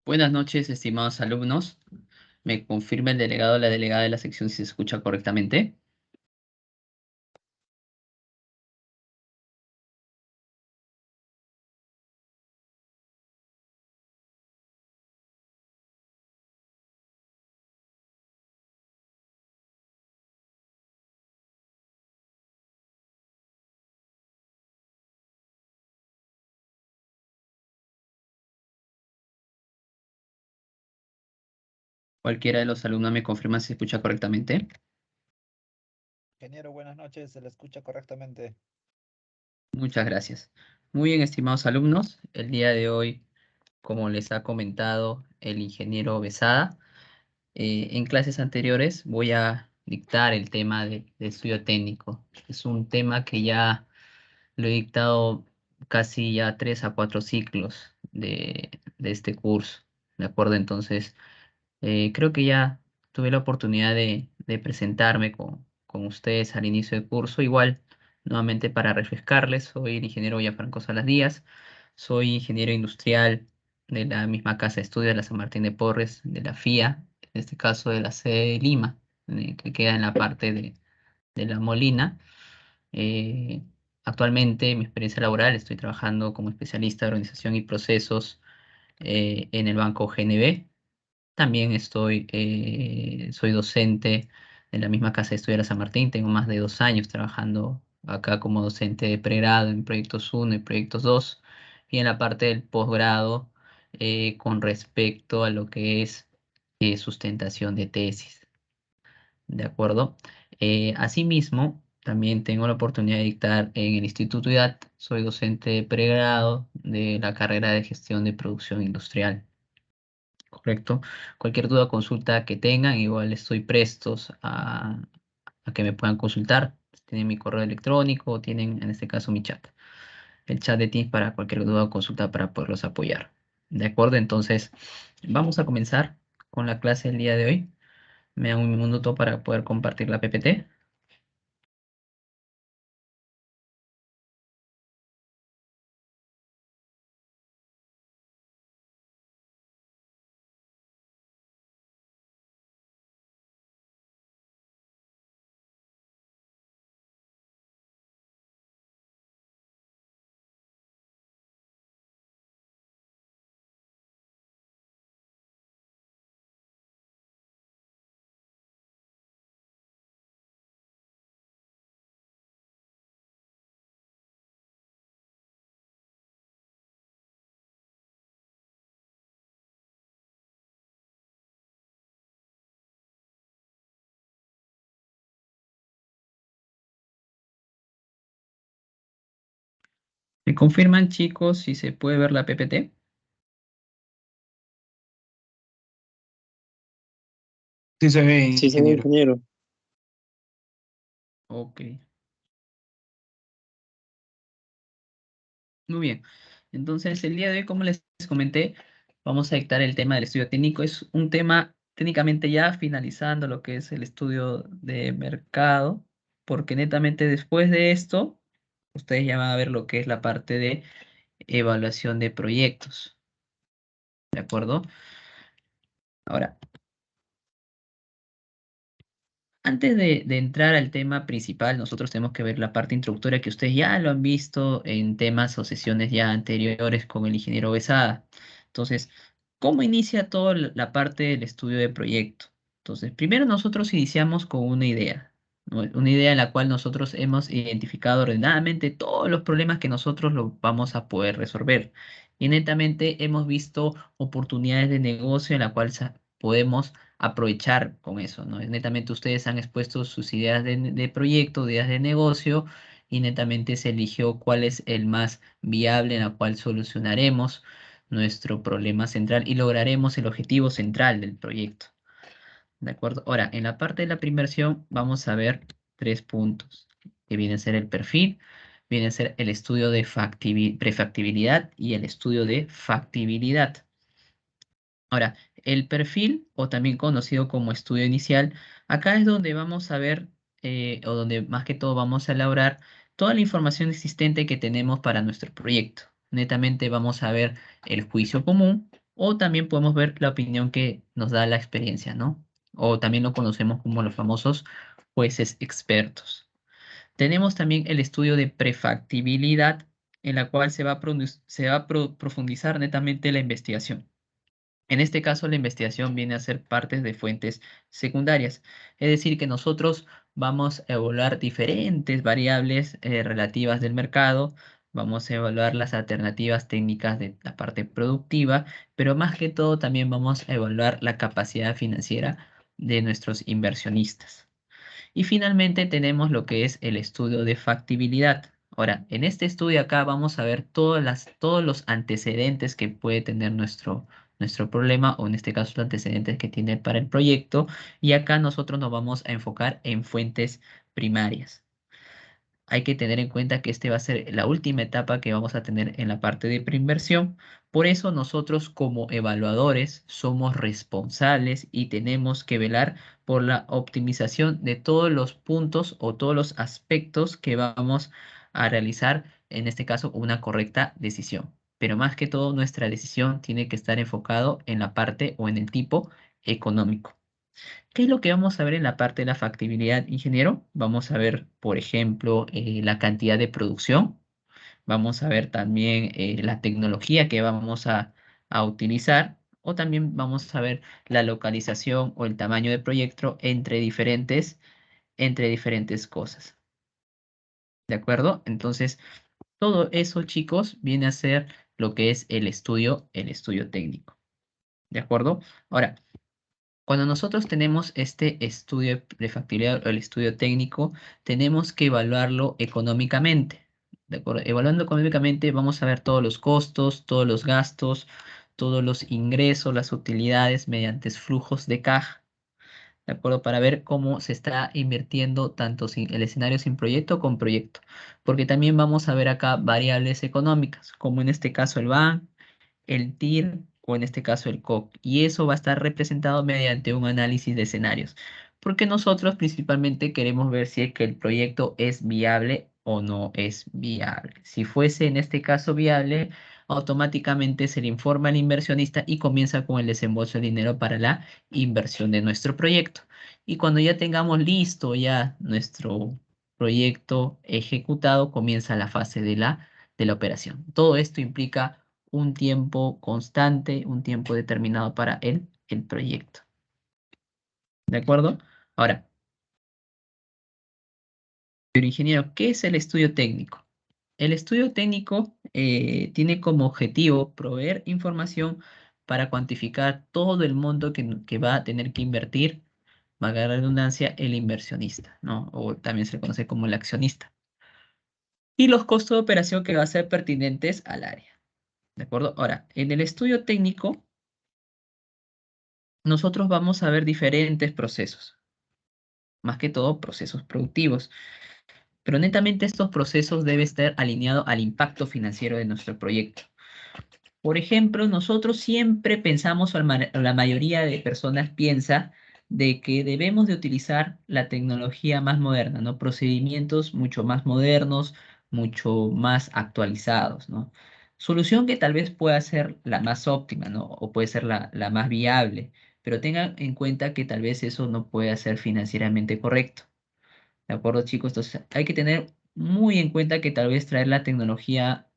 Buenas noches, estimados alumnos. ¿Me confirma el delegado o la delegada de la sección si se escucha correctamente? ¿Cualquiera de los alumnos me confirma si se escucha correctamente? Ingeniero, buenas noches, se le escucha correctamente. Muchas gracias. Muy bien, estimados alumnos. El día de hoy, como les ha comentado el ingeniero Besada, en clases anteriores voy a dictar el tema de estudio técnico. Es un tema que ya lo he dictado casi ya 3 a 4 ciclos de este curso. ¿De acuerdo? Entonces, creo que ya tuve la oportunidad de presentarme con ustedes al inicio del curso. Igual, nuevamente para refrescarles, soy el ingeniero Gianfranco Salas Díaz, soy ingeniero industrial de la misma casa de estudio de la San Martín de Porres, de la FIA, en este caso de la sede de Lima, que queda en la parte de La Molina. Eh, Actualmente, mi experiencia laboral, estoy trabajando como especialista de organización y procesos en el Banco GNB. También soy docente en la misma casa de estudio de la San Martín. Tengo más de 2 años trabajando acá como docente de pregrado en proyectos 1 y proyectos 2 y en la parte del posgrado con respecto a lo que es sustentación de tesis. ¿De acuerdo? Asimismo, también tengo la oportunidad de dictar en el Instituto IDAT. Soy docente de pregrado de la carrera de gestión de producción industrial. Correcto. Cualquier duda o consulta que tengan, igual estoy prestos a que me puedan consultar. Tienen mi correo electrónico o tienen en este caso mi chat. El chat de Teams para cualquier duda o consulta para poderlos apoyar. ¿De acuerdo? Entonces, vamos a comenzar con la clase del día de hoy. Me dan un minuto para poder compartir la PPT. ¿Me confirman, chicos, si se puede ver la PPT? Sí se ve, Sí, señor ingeniero. ingeniero. Ok. Muy bien. Entonces, el día de hoy, como les comenté, vamos a dictar el tema del estudio técnico. Es un tema técnicamente ya finalizando lo que es el estudio de mercado, porque netamente después de esto, ustedes ya van a ver lo que es la parte de evaluación de proyectos. ¿De acuerdo? Ahora, antes de entrar al tema principal, nosotros tenemos que ver la parte introductoria que ustedes ya lo han visto en temas o sesiones ya anteriores con el ingeniero Besada. Entonces, ¿cómo inicia toda la parte del estudio de proyecto? Entonces, primero nosotros iniciamos con una idea, ¿no? Una idea en la cual nosotros hemos identificado ordenadamente todos los problemas que nosotros lo vamos a poder resolver. Y netamente hemos visto oportunidades de negocio en la cual podemos aprovechar con eso, ¿no? Netamente ustedes han expuesto sus ideas de proyecto, ideas de negocio, y netamente se eligió cuál es el más viable en la cual solucionaremos nuestro problema central y lograremos el objetivo central del proyecto. ¿De acuerdo? Ahora, en la parte de la preinversión vamos a ver 3 puntos, que viene a ser el perfil, viene a ser el estudio de prefactibilidad y el estudio de factibilidad. Ahora, el perfil, o también conocido como estudio inicial, acá es donde vamos a ver, o donde más que todo vamos a elaborar toda la información existente que tenemos para nuestro proyecto. Netamente vamos a ver el juicio común, o también podemos ver la opinión que nos da la experiencia, ¿no? O también lo conocemos como los famosos jueces expertos. Tenemos también el estudio de prefactibilidad, en la cual se va a profundizar netamente la investigación. En este caso, la investigación viene a ser parte de fuentes secundarias, es decir, que nosotros vamos a evaluar diferentes variables relativas del mercado, vamos a evaluar las alternativas técnicas de la parte productiva, pero más que todo también vamos a evaluar la capacidad financiera de nuestros inversionistas. Y finalmente tenemos lo que es el estudio de factibilidad. Ahora, en este estudio acá vamos a ver todos los antecedentes que puede tener nuestro problema, o en este caso los antecedentes que tiene para el proyecto, y acá nosotros nos vamos a enfocar en fuentes primarias. Hay que tener en cuenta que este va a ser la última etapa que vamos a tener en la parte de preinversión. Por eso nosotros como evaluadores somos responsables y tenemos que velar por la optimización de todos los puntos o todos los aspectos que vamos a realizar, en este caso, una correcta decisión. Pero más que todo, nuestra decisión tiene que estar enfocado en la parte o en el tipo económico. ¿Qué es lo que vamos a ver en la parte de la factibilidad, ingeniero? Vamos a ver, por ejemplo, la cantidad de producción. Vamos a ver también la tecnología que vamos a utilizar. O también vamos a ver la localización o el tamaño del proyecto entre diferentes cosas. ¿De acuerdo? Entonces, todo eso, chicos, viene a ser lo que es el estudio técnico. ¿De acuerdo? Ahora, cuando nosotros tenemos este estudio de factibilidad o el estudio técnico, tenemos que evaluarlo económicamente. ¿De acuerdo? Evaluando económicamente, vamos a ver todos los costos, todos los gastos, todos los ingresos, las utilidades mediante flujos de caja. ¿De acuerdo? Para ver cómo se está invirtiendo tanto el escenario sin proyecto con proyecto. Porque también vamos a ver acá variables económicas, como en este caso el BAN, el TIR o en este caso el COC. Y eso va a estar representado mediante un análisis de escenarios. Porque nosotros principalmente queremos ver si es que el proyecto es viable o no es viable. Si fuese en este caso viable, automáticamente se le informa al inversionista y comienza con el desembolso de dinero para la inversión de nuestro proyecto. Y cuando ya tengamos listo ya nuestro proyecto ejecutado, comienza la fase de la operación. Todo esto implica un tiempo constante, un tiempo determinado para el proyecto. ¿De acuerdo? Ahora, pero ingeniero, ¿qué es el estudio técnico? El estudio técnico tiene como objetivo proveer información para cuantificar todo el monto que va a tener que invertir, valga la redundancia, el inversionista, ¿no? O también se le conoce como el accionista. Y los costos de operación que va a ser pertinentes al área. ¿De acuerdo? Ahora, en el estudio técnico, nosotros vamos a ver diferentes procesos, más que todo procesos productivos, pero netamente estos procesos deben estar alineados al impacto financiero de nuestro proyecto. Por ejemplo, nosotros siempre pensamos, o la mayoría de personas piensa, de que debemos de utilizar la tecnología más moderna, ¿no? Procedimientos mucho más modernos, mucho más actualizados, ¿no? Solución que tal vez pueda ser la más óptima, ¿no? O puede ser la más viable, pero tengan en cuenta que tal vez eso no pueda ser financieramente correcto. ¿De acuerdo, chicos? Entonces hay que tener muy en cuenta que tal vez traer la tecnología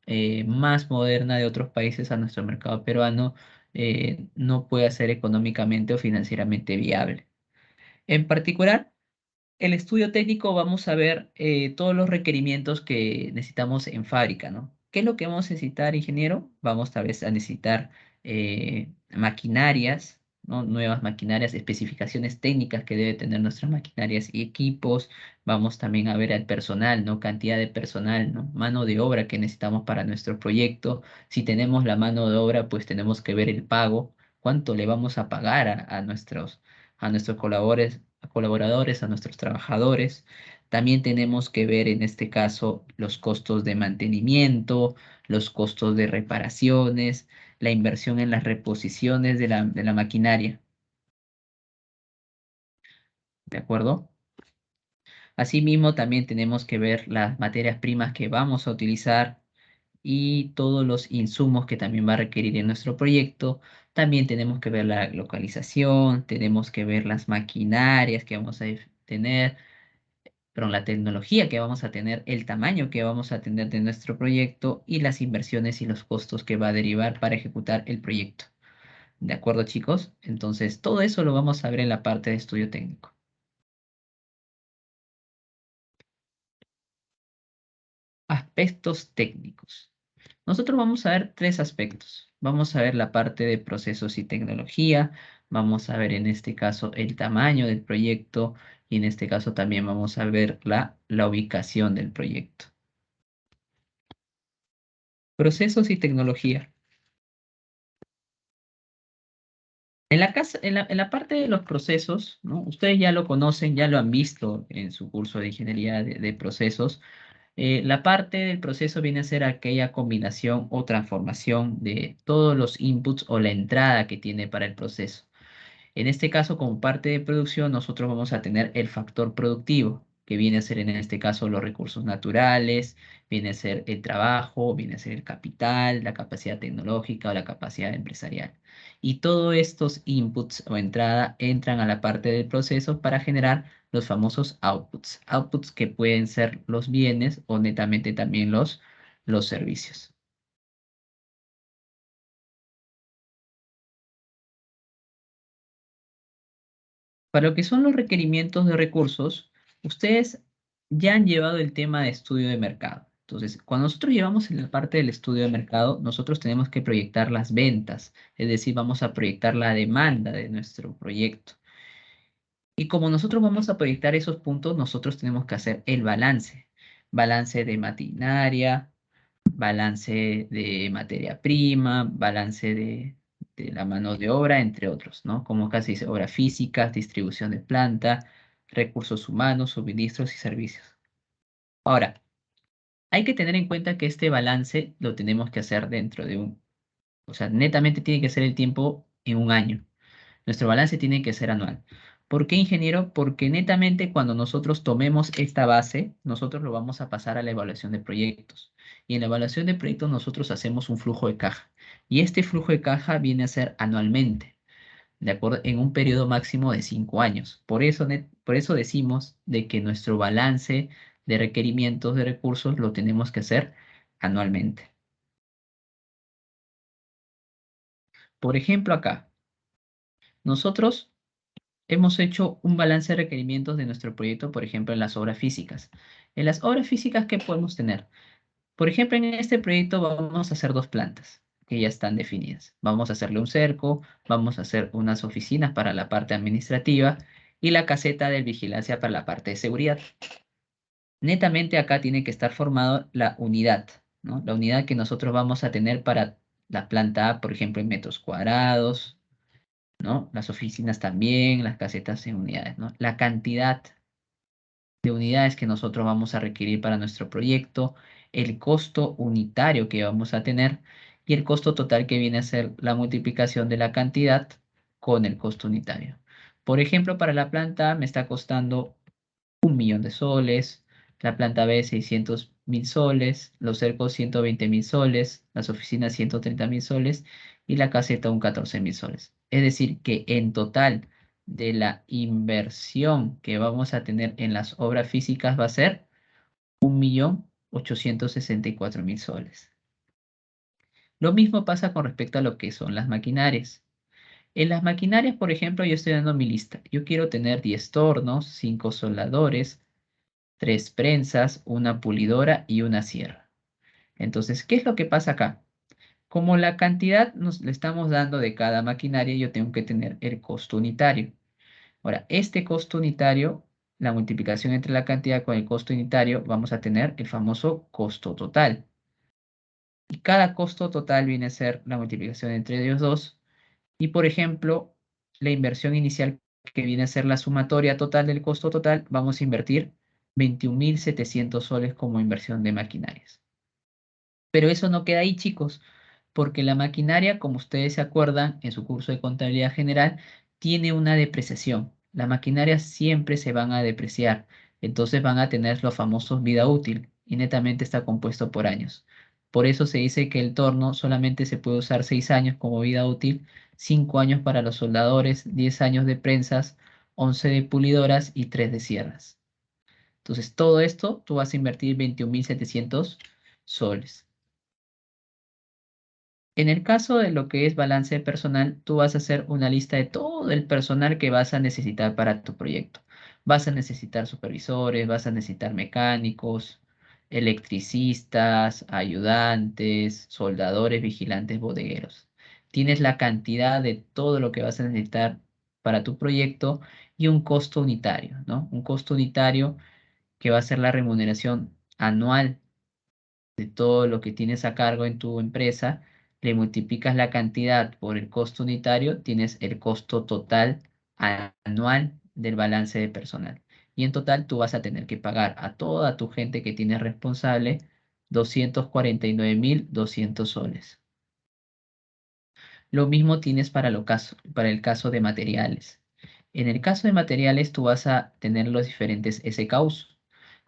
más moderna de otros países a nuestro mercado peruano no puede ser económicamente o financieramente viable. En particular, el estudio técnico vamos a ver todos los requerimientos que necesitamos en fábrica, ¿no? ¿Qué es lo que vamos a necesitar, ingeniero? Vamos tal vez a necesitar maquinarias, ¿no? Nuevas maquinarias, especificaciones técnicas que debe tener nuestras maquinarias y equipos. Vamos también a ver al personal, ¿no? Cantidad de personal, ¿no? Mano de obra que necesitamos para nuestro proyecto. Si tenemos la mano de obra, pues tenemos que ver el pago, cuánto le vamos a pagar a nuestros colaboradores, a nuestros trabajadores. También tenemos que ver en este caso los costos de mantenimiento, los costos de reparaciones, la inversión en las reposiciones de la maquinaria. ¿De acuerdo? Asimismo, también tenemos que ver las materias primas que vamos a utilizar y todos los insumos que también va a requerir en nuestro proyecto. También tenemos que ver la localización, tenemos que ver las maquinarias que vamos a tener, perdón, la tecnología que vamos a tener, el tamaño que vamos a tener de nuestro proyecto y las inversiones y los costos que va a derivar para ejecutar el proyecto. ¿De acuerdo, chicos? Entonces, todo eso lo vamos a ver en la parte de estudio técnico. Aspectos técnicos. Nosotros vamos a ver tres aspectos. Vamos a ver la parte de procesos y tecnología. Vamos a ver en este caso el tamaño del proyecto y en este caso también vamos a ver la ubicación del proyecto. Procesos y tecnología. En la parte de los procesos, ¿no? Ustedes ya lo conocen, ya lo han visto en su curso de ingeniería de procesos. La parte del proceso viene a ser aquella combinación o transformación de todos los inputs o la entrada que tiene para el proceso. En este caso, como parte de producción, nosotros vamos a tener el factor productivo, que viene a ser en este caso los recursos naturales, viene a ser el trabajo, viene a ser el capital, la capacidad tecnológica o la capacidad empresarial. Y todos estos inputs o entrada entran a la parte del proceso para generar los famosos outputs. Outputs que pueden ser los bienes o netamente también los servicios. Para lo que son los requerimientos de recursos, ustedes ya han llevado el tema de estudio de mercado. Entonces, cuando nosotros llevamos en la parte del estudio de mercado, nosotros tenemos que proyectar las ventas, es decir, vamos a proyectar la demanda de nuestro proyecto. Y como nosotros vamos a proyectar esos puntos, nosotros tenemos que hacer el balance. Balance de maquinaria, balance de materia prima, balance de la mano de obra, entre otros, ¿no? Como casi dice, obra física, distribución de planta, recursos humanos, suministros y servicios. Ahora, hay que tener en cuenta que este balance lo tenemos que hacer dentro de o sea, netamente tiene que ser el tiempo en un año. Nuestro balance tiene que ser anual. ¿Por qué, ingeniero? Porque netamente cuando nosotros tomemos esta base, nosotros lo vamos a pasar a la evaluación de proyectos. Y en la evaluación de proyectos nosotros hacemos un flujo de caja. Y este flujo de caja viene a ser anualmente, ¿de acuerdo? En un periodo máximo de 5 años. Por eso decimos de que nuestro balance de requerimientos de recursos lo tenemos que hacer anualmente. Por ejemplo, acá, nosotros hemos hecho un balance de requerimientos de nuestro proyecto, por ejemplo, en las obras físicas. En las obras físicas, ¿qué podemos tener? Por ejemplo, en este proyecto vamos a hacer dos plantas que ya están definidas. Vamos a hacerle un cerco, vamos a hacer unas oficinas para la parte administrativa y la caseta de vigilancia para la parte de seguridad. Netamente acá tiene que estar formado la unidad, ¿no? La unidad que nosotros vamos a tener para la planta A, por ejemplo, en metros cuadrados, ¿no? Las oficinas también, las casetas en unidades, ¿no? La cantidad de unidades que nosotros vamos a requerir para nuestro proyecto, el costo unitario que vamos a tener y el costo total que viene a ser la multiplicación de la cantidad con el costo unitario. Por ejemplo, para la planta A me está costando 1.000.000 de soles, la planta B 600.000 soles, los cercos 120.000 soles, las oficinas 130.000 soles y la caseta un 14.000 soles. Es decir, que en total de la inversión que vamos a tener en las obras físicas va a ser 1.864.000 soles. Lo mismo pasa con respecto a lo que son las maquinarias. En las maquinarias, por ejemplo, yo estoy dando mi lista. Yo quiero tener 10 tornos, 5 soldadores, 3 prensas, una pulidora y una sierra. Entonces, ¿qué es lo que pasa acá? Como la cantidad nos le estamos dando de cada maquinaria, yo tengo que tener el costo unitario. Ahora, este costo unitario, la multiplicación entre la cantidad con el costo unitario, vamos a tener el famoso costo total. Y cada costo total viene a ser la multiplicación entre ellos dos. Y, por ejemplo, la inversión inicial que viene a ser la sumatoria total del costo total, vamos a invertir 21.700 soles como inversión de maquinarias. Pero eso no queda ahí, chicos, porque la maquinaria, como ustedes se acuerdan en su curso de contabilidad general, tiene una depreciación. Las maquinarias siempre se van a depreciar, entonces van a tener los famosos vida útil y netamente está compuesto por años. Por eso se dice que el torno solamente se puede usar 6 años como vida útil, 5 años para los soldadores, 10 años de prensas, 11 de pulidoras y 3 de sierras. Entonces, todo esto tú vas a invertir 21.700 soles. En el caso de lo que es balance de personal, tú vas a hacer una lista de todo el personal que vas a necesitar para tu proyecto. Vas a necesitar supervisores, vas a necesitar mecánicos, electricistas, ayudantes, soldadores, vigilantes, bodegueros. Tienes la cantidad de todo lo que vas a necesitar para tu proyecto y un costo unitario, ¿no? Un costo unitario que va a ser la remuneración anual de todo lo que tienes a cargo en tu empresa, le multiplicas la cantidad por el costo unitario, tienes el costo total anual del balance de personal. Y en total tú vas a tener que pagar a toda tu gente que tienes responsable 249.200 soles. Lo mismo tienes para el caso de materiales. En el caso de materiales, tú vas a tener los diferentes SKUs.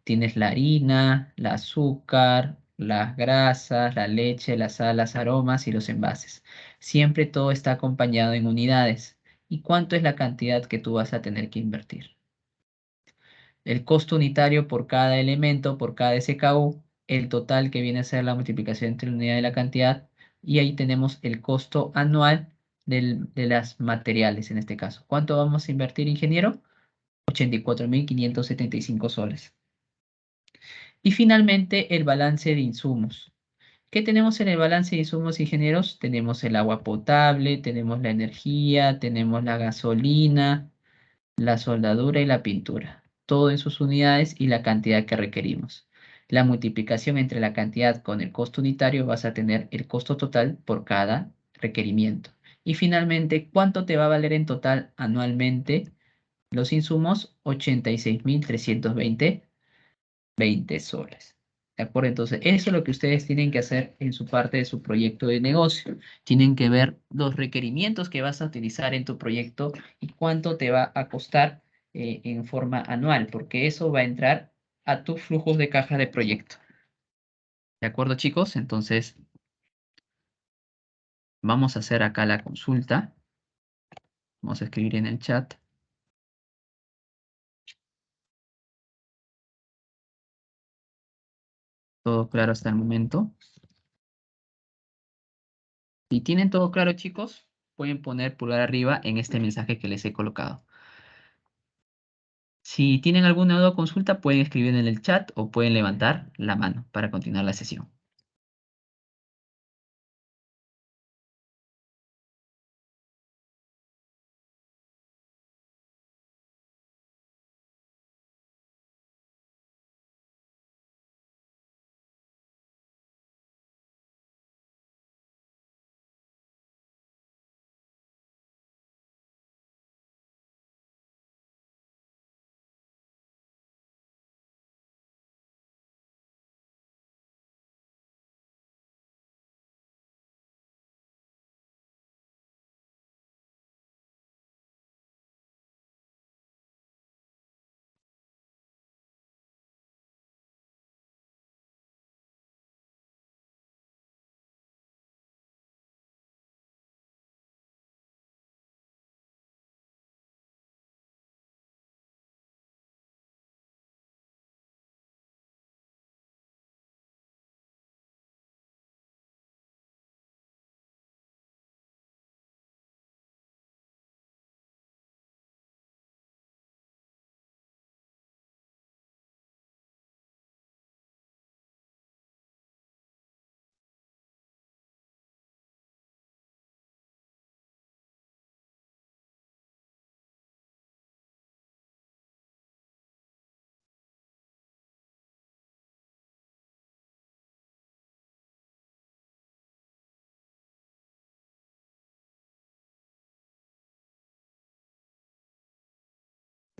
Tienes la harina, el azúcar, las grasas, la leche, la sal, las aromas y los envases. Siempre todo está acompañado en unidades. ¿Y cuánto es la cantidad que tú vas a tener que invertir? El costo unitario por cada elemento, por cada SKU, el total que viene a ser la multiplicación entre la unidad y la cantidad, y ahí tenemos el costo anual de las materiales en este caso. ¿Cuánto vamos a invertir, ingeniero? 84.575 soles. Y finalmente el balance de insumos. ¿Qué tenemos en el balance de insumos, ingenieros? Tenemos el agua potable, tenemos la energía, tenemos la gasolina, la soldadura y la pintura, todo en sus unidades y la cantidad que requerimos. La multiplicación entre la cantidad con el costo unitario vas a tener el costo total por cada requerimiento. Y finalmente, ¿cuánto te va a valer en total anualmente los insumos? 86.320 soles. ¿De acuerdo? Entonces, eso es lo que ustedes tienen que hacer en su parte de su proyecto de negocio. Tienen que ver los requerimientos que vas a utilizar en tu proyecto y cuánto te va a costar en forma anual, porque eso va a entrar a tus flujos de caja de proyecto. ¿De acuerdo, chicos? Entonces, vamos a hacer acá la consulta. Vamos a escribir en el chat. ¿Todo claro hasta el momento? Si tienen todo claro, chicos, pueden poner pulgar arriba en este mensaje que les he colocado. Si tienen alguna duda o consulta, pueden escribir en el chat o pueden levantar la mano para continuar la sesión.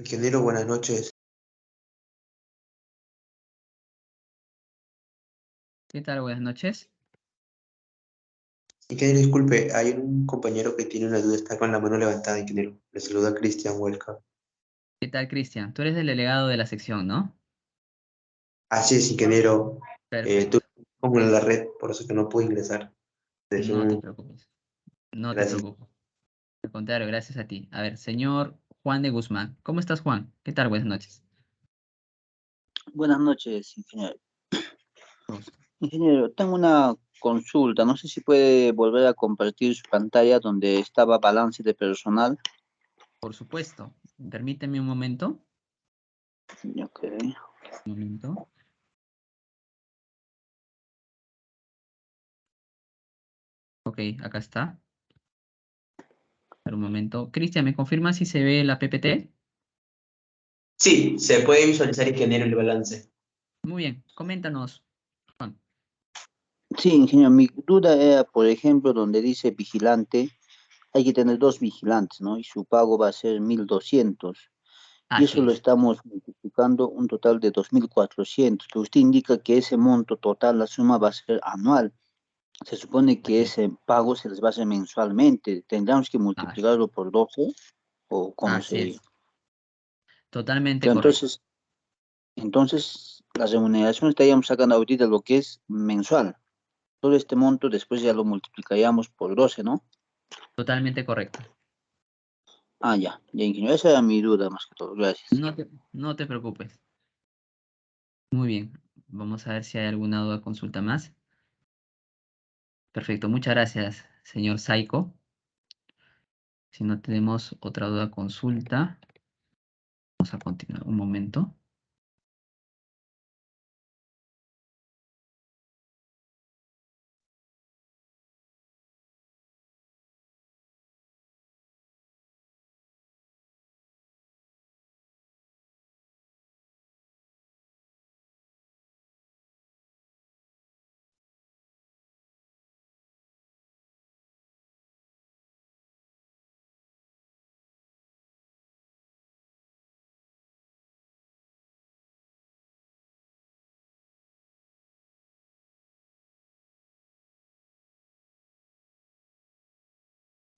Ingeniero, buenas noches. ¿Qué tal? Buenas noches. Ingeniero, disculpe, hay un compañero que tiene una duda, está con la mano levantada, ingeniero. Le saluda Cristian Huelca. ¿Qué tal, Cristian? Tú eres el delegado de la sección, ¿no? Así es, ingeniero. Perfecto. como en la red, por eso que no pude ingresar. Dejé No te un... preocupes. No te Gracias. preocupes. Al contrario, gracias a ti. A ver, señor Juan de Guzmán. ¿Cómo estás, Juan? ¿Qué tal? Buenas noches. Buenas noches, ingeniero. Gusto. Ingeniero, tengo una consulta. No sé si puede volver a compartir su pantalla donde estaba balance de personal. Por supuesto. Permíteme un momento. Ok. Un momento. Ok, acá está. Espera un momento. Cristian, ¿me confirma si se ve la PPT? Sí, se puede visualizar, ingeniero, el balance. Muy bien. Coméntanos, Juan. Sí, ingeniero, mi duda era, por ejemplo, donde dice vigilante, hay que tener dos vigilantes, ¿no? Y su pago va a ser 1.200. Y eso Así lo es. estamos multiplicando un total de 2.400, que usted indica que ese monto total, la suma va a ser anual. Se supone que Así es. ese pago se les va a hacer mensualmente. ¿Tendríamos que Ah, multiplicarlo por 12 o cómo así sería? es. Totalmente Pero correcto. entonces la remuneración estaríamos sacando ahorita lo que es mensual. Todo este monto después ya lo multiplicaríamos por 12, ¿no? Totalmente correcto. Ah, ya, ingeniero. Esa era mi duda más que todo. Gracias. No te preocupes. Muy bien. Vamos a ver si hay alguna duda, consulta más. Perfecto. Muchas gracias, señor Saiko. Si no tenemos otra duda, consulta. Vamos a continuar un momento.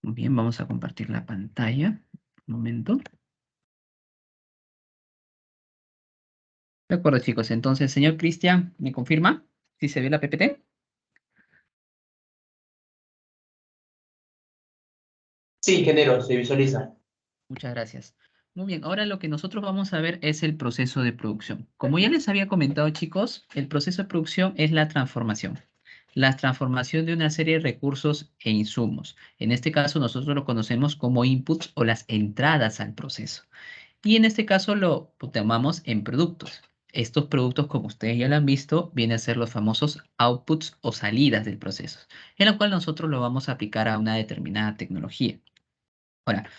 Muy bien, vamos a compartir la pantalla. Un momento. De acuerdo, chicos. Entonces, señor Cristian, ¿me confirma si se ve la PPT? Sí, ingeniero, se visualiza. Muchas gracias. Muy bien, ahora lo que nosotros vamos a ver es el proceso de producción. Como ya les había comentado, chicos, el proceso de producción es la transformación. La transformación de una serie de recursos e insumos. En este caso, nosotros lo conocemos como inputs o las entradas al proceso. Y en este caso lo tomamos en productos. Estos productos, como ustedes ya lo han visto, vienen a ser los famosos outputs o salidas del proceso, en lo cual nosotros lo vamos a aplicar a una determinada tecnología. Ahora,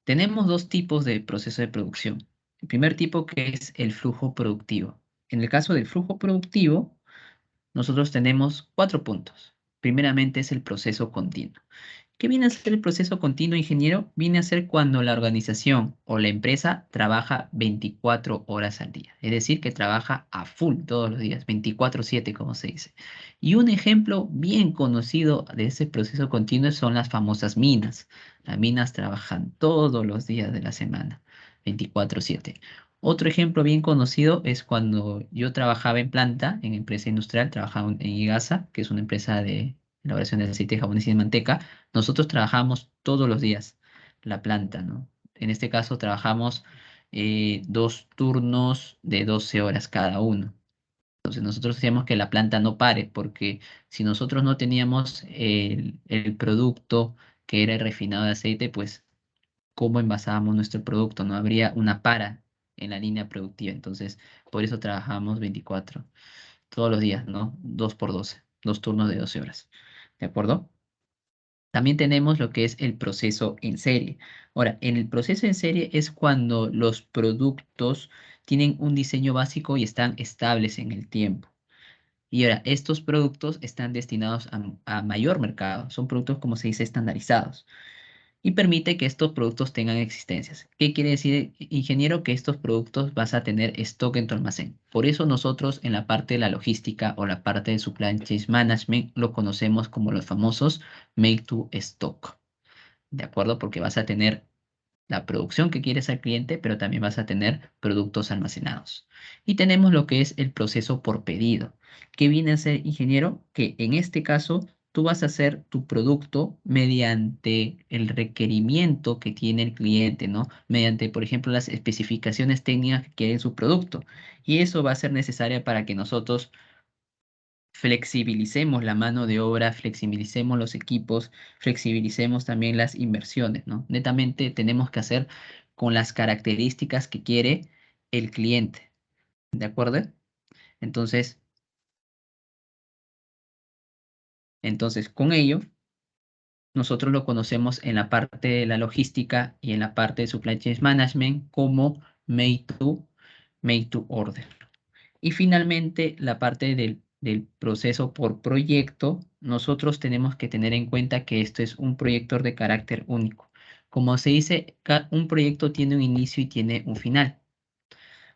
tenemos dos tipos de proceso de producción. El primer tipo que es el flujo productivo. En el caso del flujo productivo, nosotros tenemos 4 puntos. Primeramente es el proceso continuo. ¿Qué viene a ser el proceso continuo, ingeniero? Viene a ser cuando la organización o la empresa trabaja 24 horas al día. Es decir, que trabaja a full todos los días, 24/7, como se dice. Y un ejemplo bien conocido de ese proceso continuo son las famosas minas. Las minas trabajan todos los días de la semana, 24/7. Otro ejemplo bien conocido es cuando yo trabajaba en planta, en empresa industrial, trabajaba en IGASA, que es una empresa de elaboración de aceite, jabones y de manteca. Nosotros trabajamos todos los días la planta, ¿no? En este caso trabajamos 2 turnos de 12 horas cada uno. Entonces nosotros hacíamos que la planta no pare, porque si nosotros no teníamos el producto que era el refinado de aceite, pues ¿cómo envasábamos nuestro producto? No habría una para en la línea productiva. Entonces, por eso trabajamos 24 todos los días, ¿no? 2 por 12, 2 turnos de 12 horas. ¿De acuerdo? También tenemos lo que es el proceso en serie. Ahora, en el proceso en serie es cuando los productos tienen un diseño básico y están estables en el tiempo. Y ahora, estos productos están destinados a mayor mercado. Son productos, como se dice, estandarizados y permite que estos productos tengan existencias. ¿Qué quiere decir, ingeniero? Que estos productos vas a tener stock en tu almacén. Por eso nosotros en la parte de la logística o la parte de supply chain management lo conocemos como los famosos make to stock. ¿De acuerdo? Porque vas a tener la producción que quieres al cliente, pero también vas a tener productos almacenados. Y tenemos lo que es el proceso por pedido. ¿Qué viene a ser, ingeniero? Que en este caso tú vas a hacer tu producto mediante el requerimiento que tiene el cliente, ¿no? Mediante, por ejemplo, las especificaciones técnicas que quiere su producto. Y eso va a ser necesario para que nosotros flexibilicemos la mano de obra, flexibilicemos los equipos, flexibilicemos también las inversiones, ¿no? Netamente tenemos que hacer con las características que quiere el cliente, ¿de acuerdo? Entonces, con ello, nosotros lo conocemos en la parte de la logística y en la parte de supply chain management como made to order. Y finalmente, la parte del proceso por proyecto, nosotros tenemos que tener en cuenta que esto es un proyecto de carácter único. Como se dice, un proyecto tiene un inicio y tiene un final.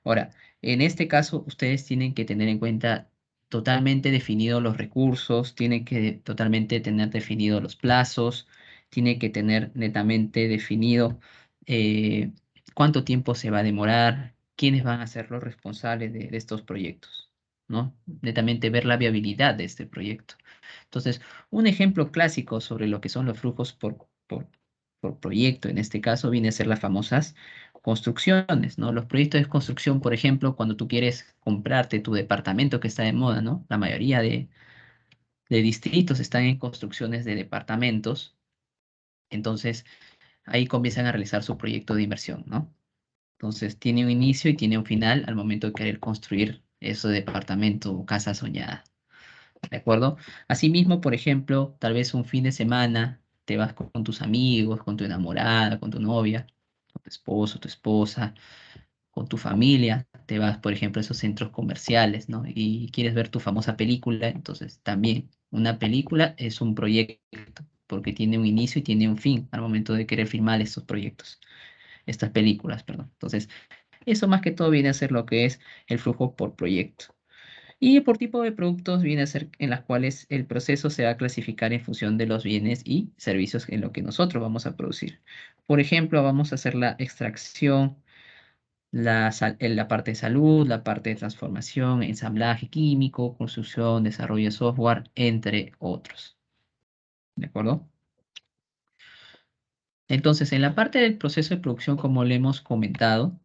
Ahora, en este caso, ustedes tienen que tener en cuenta totalmente definidos los recursos, tienen que totalmente tener definidos los plazos, tienen que tener netamente definido eh, cuánto tiempo se va a demorar, quiénes van a ser los responsables de estos proyectos, ¿no? Netamente ver la viabilidad de este proyecto. Entonces, un ejemplo clásico sobre lo que son los flujos por proyecto, en este caso, viene a ser las famosas construcciones, ¿no? Los proyectos de construcción, por ejemplo, cuando tú quieres comprarte tu departamento que está de moda, ¿no? La mayoría de distritos están en construcciones de departamentos, entonces ahí comienzan a realizar su proyecto de inversión, ¿no? Entonces tiene un inicio y tiene un final al momento de querer construir ese departamento o casa soñada, ¿de acuerdo? Asimismo, por ejemplo, tal vez un fin de semana te vas con tus amigos, con tu enamorada, con tu novia, con tu esposo, tu esposa, con tu familia, te vas, por ejemplo, a esos centros comerciales, ¿no? Y quieres ver tu famosa película, entonces también una película es un proyecto, porque tiene un inicio y tiene un fin al momento de querer filmar estos proyectos, estas películas, perdón. Entonces, eso más que todo viene a ser lo que es el flujo por proyecto. Y por tipo de productos viene a ser en las cuales el proceso se va a clasificar en función de los bienes y servicios en lo que nosotros vamos a producir. Por ejemplo, vamos a hacer la extracción, en la parte de salud, la parte de transformación, ensamblaje químico, construcción, desarrollo de software, entre otros. ¿De acuerdo? Entonces, en la parte del proceso de producción, como le hemos comentado,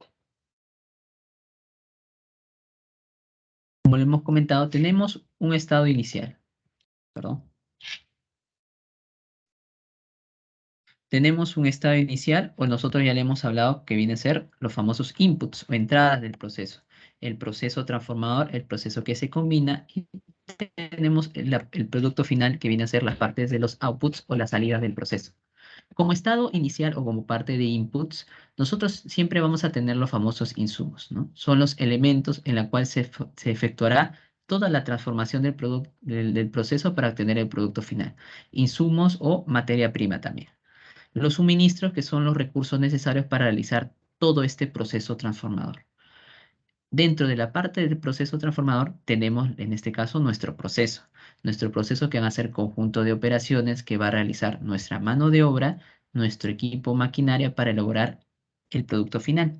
tenemos un estado inicial. Perdón. Tenemos un estado inicial, o nosotros ya le hemos hablado que viene a ser los famosos inputs o entradas del proceso. El proceso transformador, el proceso que se combina, y tenemos el producto final que viene a ser las partes de los outputs o las salidas del proceso. Como estado inicial o como parte de inputs, nosotros siempre vamos a tener los famosos insumos, ¿no? Son los elementos en la cual se efectuará toda la transformación del proceso para obtener el producto final. Insumos o materia prima también. Los suministros, que son los recursos necesarios para realizar todo este proceso transformador. Dentro de la parte del proceso transformador tenemos, en este caso, nuestro proceso. Nuestro proceso que va a ser conjunto de operaciones que va a realizar nuestra mano de obra, nuestro equipo maquinaria para elaborar el producto final.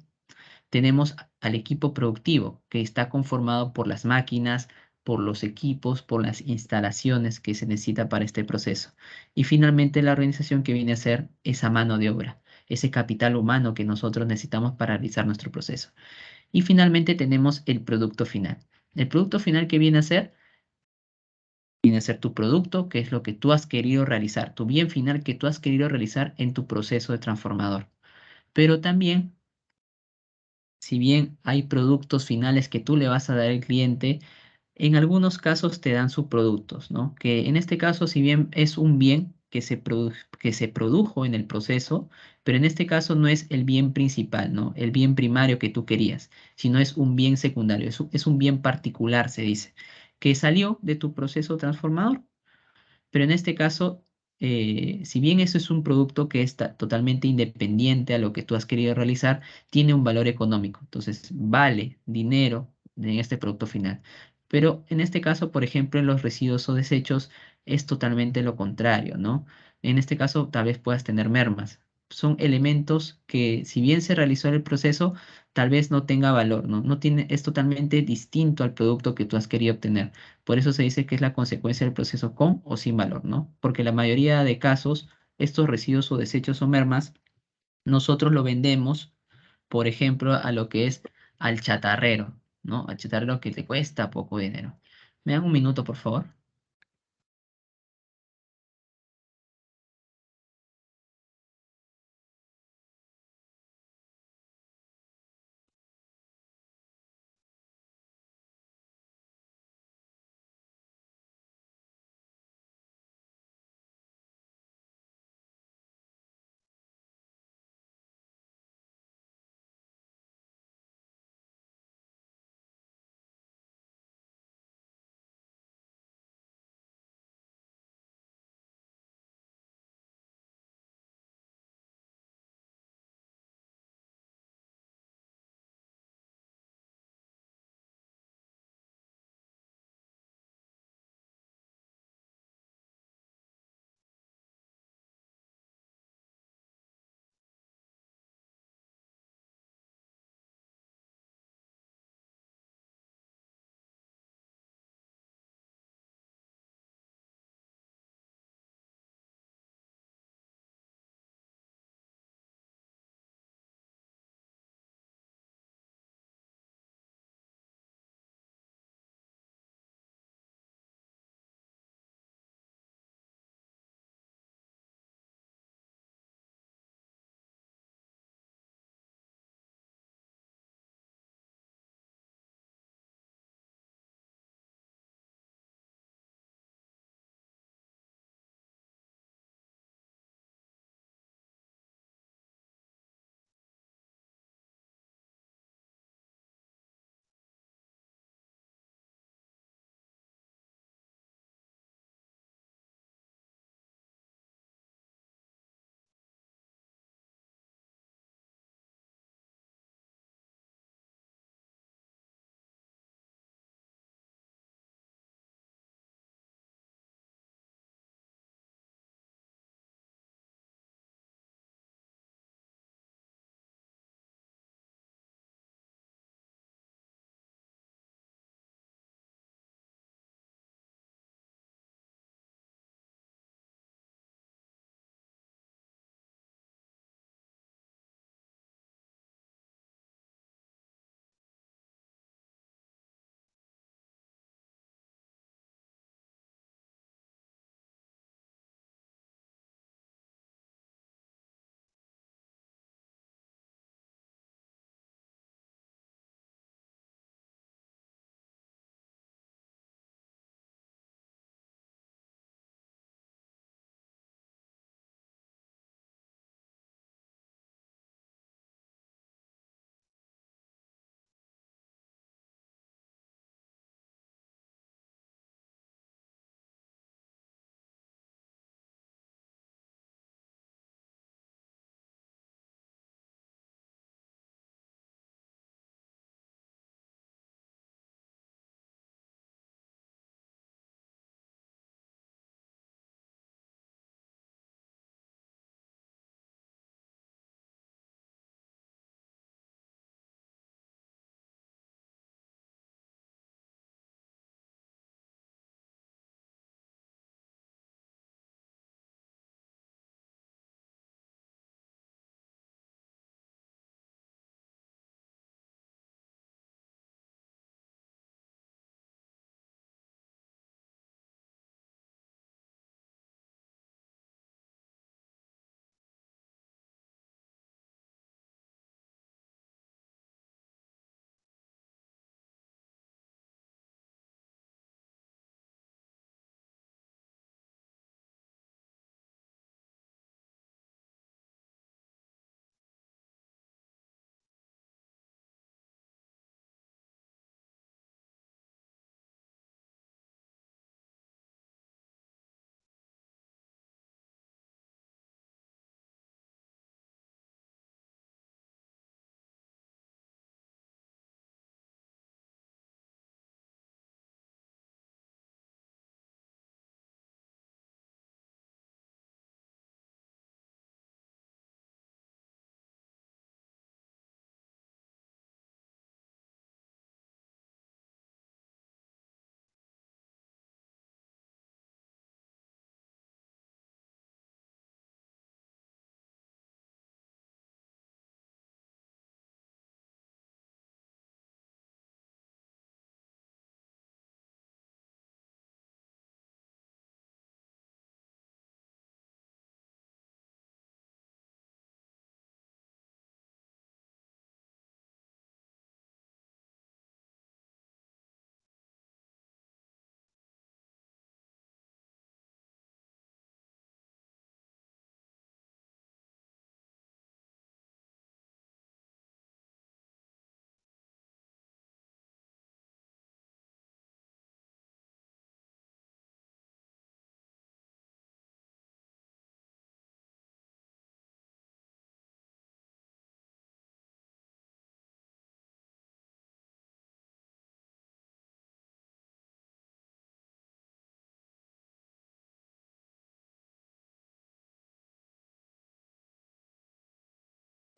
Tenemos al equipo productivo, que está conformado por las máquinas, por los equipos, por las instalaciones que se necesita para este proceso. Y finalmente la organización, que viene a ser esa mano de obra, ese capital humano que nosotros necesitamos para realizar nuestro proceso. Y finalmente tenemos el producto final. El producto final, que viene a ser tu producto, que es lo que tú has querido realizar, tu bien final que tú has querido realizar en tu proceso de transformador. Pero también, si bien hay productos finales que tú le vas a dar al cliente, en algunos casos te dan subproductos, ¿no? Que en este caso, si bien es un bien que se produjo en el proceso, pero en este caso no es el bien principal, ¿no? El bien primario que tú querías, sino es un bien secundario, es un bien particular, se dice, que salió de tu proceso transformador. Pero en este caso, si bien eso es un producto que está totalmente independiente a lo que tú has querido realizar, tiene un valor económico. Entonces, vale dinero en este producto final. Pero en este caso, por ejemplo, en los residuos o desechos, es totalmente lo contrario, ¿no? En este caso, tal vez puedas tener mermas. son elementos que, si bien se realizó el proceso, tal vez no tenga valor, ¿no? No tiene, es totalmente distinto al producto que tú has querido obtener. Por eso se dice que es la consecuencia del proceso con o sin valor, ¿no? Porque la mayoría de casos, estos residuos o desechos o mermas, nosotros lo vendemos, por ejemplo, a lo que es al chatarrero, ¿no? Al chatarrero que te cuesta poco dinero. ¿Me dan un minuto, por favor?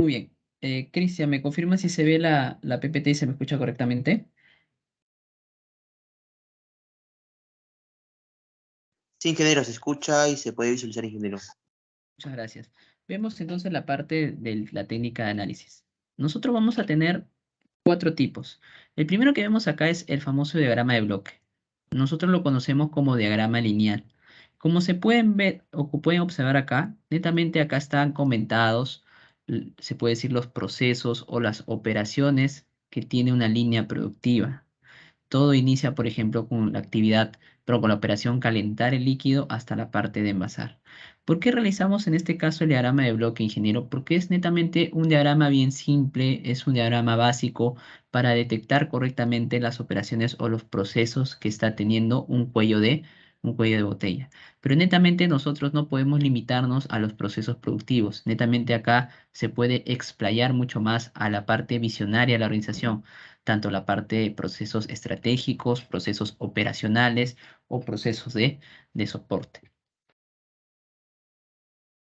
Muy bien. Cristian, ¿me confirma si se ve la PPT y se me escucha correctamente? Sí, ingeniero, se escucha y se puede visualizar, ingeniero. Muchas gracias. Vemos entonces la parte de la técnica de análisis. Nosotros vamos a tener 4 tipos. El primero que vemos acá es el famoso diagrama de bloque. Nosotros lo conocemos como diagrama lineal. Como se pueden ver o pueden observar acá, netamente acá están comentados, se puede decir los procesos o las operaciones que tiene una línea productiva. Todo inicia, por ejemplo, con la actividad, pero con la operación calentar el líquido hasta la parte de envasar. ¿Por qué realizamos en este caso el diagrama de bloque, ingeniero? Porque es netamente un diagrama bien simple, es un diagrama básico para detectar correctamente las operaciones o los procesos que está teniendo un cuello de botella. Pero netamente nosotros no podemos limitarnos a los procesos productivos. Netamente acá se puede explayar mucho más a la parte visionaria de la organización, tanto la parte de procesos estratégicos, procesos operacionales o procesos de soporte.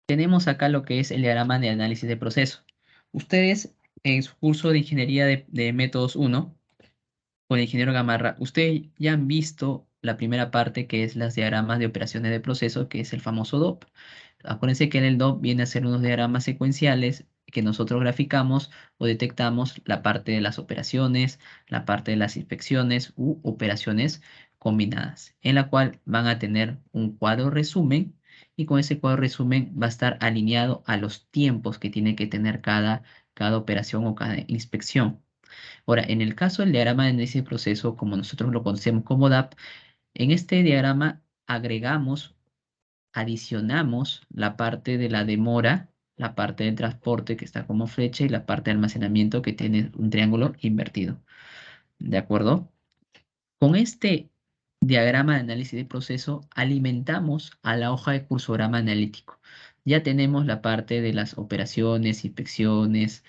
Tenemos acá lo que es el diagrama de análisis de proceso. Ustedes en su curso de Ingeniería de Métodos 1, con el ingeniero Gamarra, ustedes ya han visto la primera parte que es las diagramas de operaciones de proceso, que es el famoso DOP. Acuérdense que en el DOP viene a ser unos diagramas secuenciales que nosotros graficamos o detectamos la parte de las operaciones, la parte de las inspecciones u operaciones combinadas, en la cual van a tener un cuadro resumen y con ese cuadro resumen va a estar alineado a los tiempos que tiene que tener cada operación o cada inspección. Ahora, en el caso del diagrama de análisis de proceso, como nosotros lo conocemos como DAP, en este diagrama agregamos, adicionamos la parte de la demora, la parte del transporte que está como flecha y la parte de almacenamiento que tiene un triángulo invertido. ¿De acuerdo? Con este diagrama de análisis de proceso alimentamos a la hoja de cursograma analítico. Ya tenemos la parte de las operaciones, inspecciones,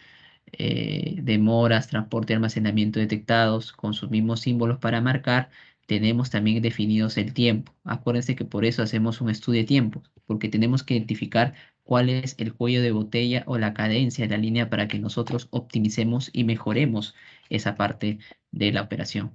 demoras, transporte y almacenamiento detectados con sus mismos símbolos para marcar. Tenemos también definidos el tiempo. Acuérdense que por eso hacemos un estudio de tiempo, porque tenemos que identificar cuál es el cuello de botella o la cadencia de la línea para que nosotros optimicemos y mejoremos esa parte de la operación.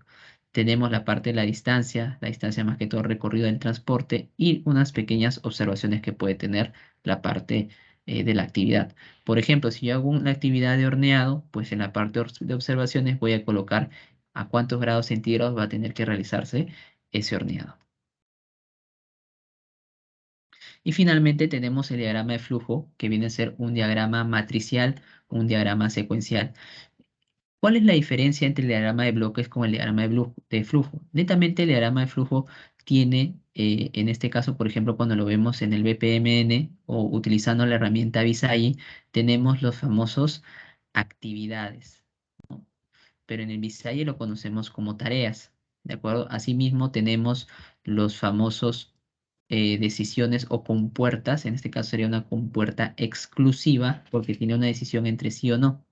Tenemos la parte de la distancia más que todo recorrido del transporte y unas pequeñas observaciones que puede tener la parte de la actividad. Por ejemplo, si yo hago una actividad de horneado, pues en la parte de observaciones voy a colocar a cuántos grados centígrados va a tener que realizarse ese horneado. Y finalmente tenemos el diagrama de flujo, que viene a ser un diagrama matricial, un diagrama secuencial. ¿Cuál es la diferencia entre el diagrama de bloques con el diagrama de flujo? Netamente el diagrama de flujo tiene, en este caso, por ejemplo, cuando lo vemos en el BPMN o utilizando la herramienta Visay, tenemos los famosos actividades, ¿no? Pero en el Visay lo conocemos como tareas, ¿de acuerdo? Asimismo tenemos los famosos decisiones o compuertas, en este caso sería una compuerta exclusiva porque tiene una decisión entre sí o no.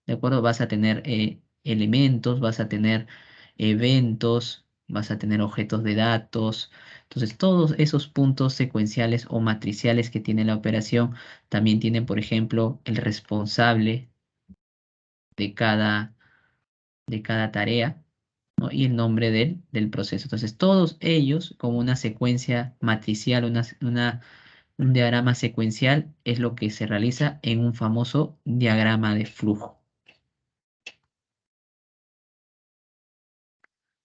¿De acuerdo? Vas a tener elementos, vas a tener eventos, vas a tener objetos de datos. Entonces, todos esos puntos secuenciales o matriciales que tiene la operación también tienen, por ejemplo, el responsable de cada tarea, ¿no? Y el nombre del proceso. Entonces, todos ellos, como una secuencia matricial, un diagrama secuencial, es lo que se realiza en un famoso diagrama de flujo.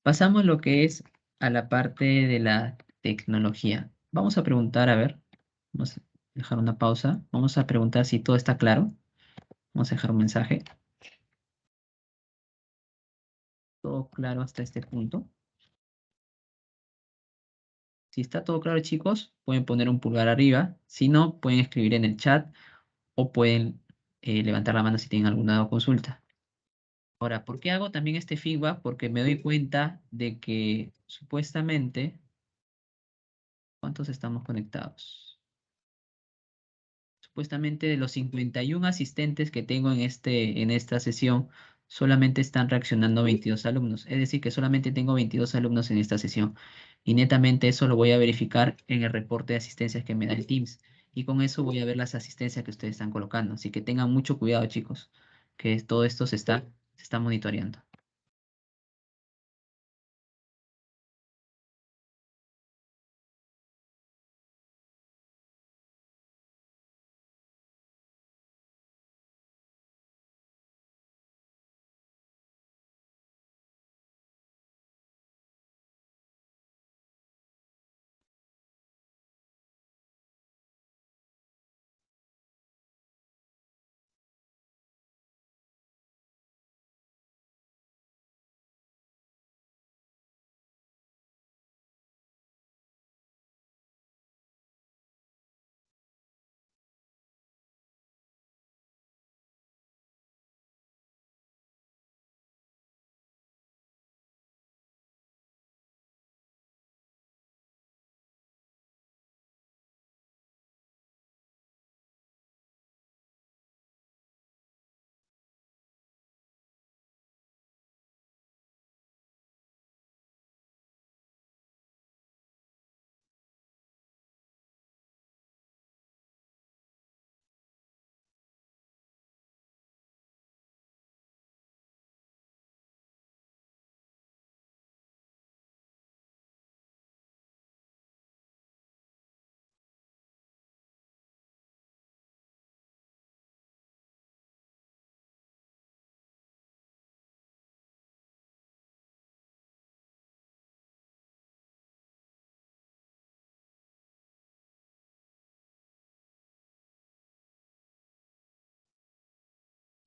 Pasamos lo que es a la parte de la tecnología. Vamos a preguntar, a ver, vamos a dejar una pausa. Vamos a preguntar si todo está claro. Vamos a dejar un mensaje. ¿Todo claro hasta este punto? Si está todo claro, chicos, pueden poner un pulgar arriba. Si no, pueden escribir en el chat o pueden levantar la mano si tienen alguna consulta. Ahora, ¿por qué hago también este feedback? Porque me doy cuenta de que supuestamente, ¿cuántos estamos conectados? Supuestamente de los 51 asistentes que tengo en esta sesión, solamente están reaccionando 22 alumnos. Es decir, que solamente tengo 22 alumnos en esta sesión. Y netamente eso lo voy a verificar en el reporte de asistencias que me da el Teams. y con eso voy a ver las asistencias que ustedes están colocando. Así que tengan mucho cuidado, chicos, que todo esto se está monitoreando.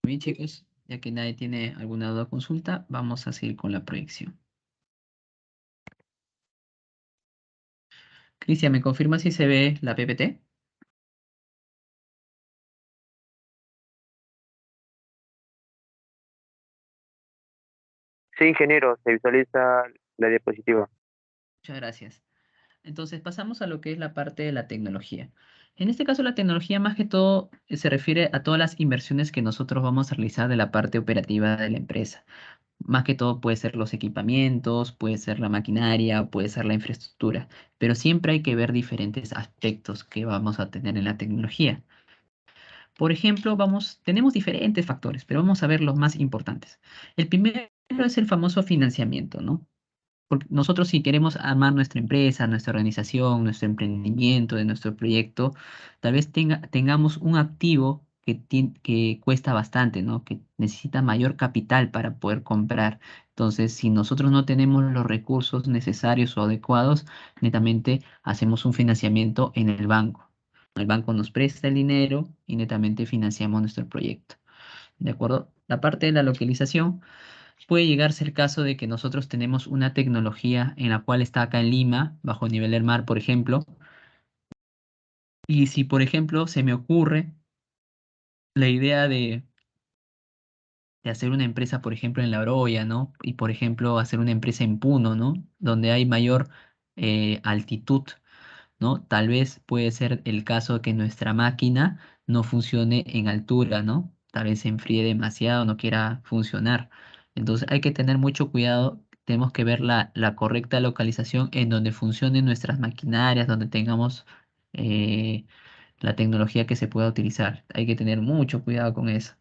Bien, chicos, ya que nadie tiene alguna duda o consulta, vamos a seguir con la proyección. Cristian, ¿me confirma si se ve la PPT? Sí, ingeniero, se visualiza la diapositiva. Muchas gracias. Entonces pasamos a lo que es la parte de la tecnología. En este caso, la tecnología más que todo se refiere a todas las inversiones que nosotros vamos a realizar de la parte operativa de la empresa. Más que todo puede ser los equipamientos, puede ser la maquinaria, puede ser la infraestructura, pero siempre hay que ver diferentes aspectos que vamos a tener en la tecnología. Por ejemplo, tenemos diferentes factores, pero vamos a ver los más importantes. El primero es el famoso financiamiento, ¿no? Porque nosotros si queremos armar nuestra empresa, nuestra organización, nuestro emprendimiento, de nuestro proyecto, tal vez tengamos un activo que cuesta bastante, ¿no? Que necesita mayor capital para poder comprar. Entonces, si nosotros no tenemos los recursos necesarios o adecuados, netamente hacemos un financiamiento en el banco. El banco nos presta el dinero y netamente financiamos nuestro proyecto. ¿De acuerdo? La parte de la localización. Puede llegarse el caso de que nosotros tenemos una tecnología en la cual está acá en Lima, bajo nivel del mar, por ejemplo, y si, por ejemplo, se me ocurre la idea de hacer una empresa, por ejemplo, en La Oroya, ¿no? Y, por ejemplo, hacer una empresa en Puno, ¿no? Donde hay mayor altitud, ¿no? Tal vez puede ser el caso que nuestra máquina no funcione en altura, ¿no? Tal vez se enfríe demasiado, no quiera funcionar. Entonces hay que tener mucho cuidado, tenemos que ver la correcta localización en donde funcionen nuestras maquinarias, donde tengamos eh, la tecnología que se pueda utilizar. Hay que tener mucho cuidado con eso.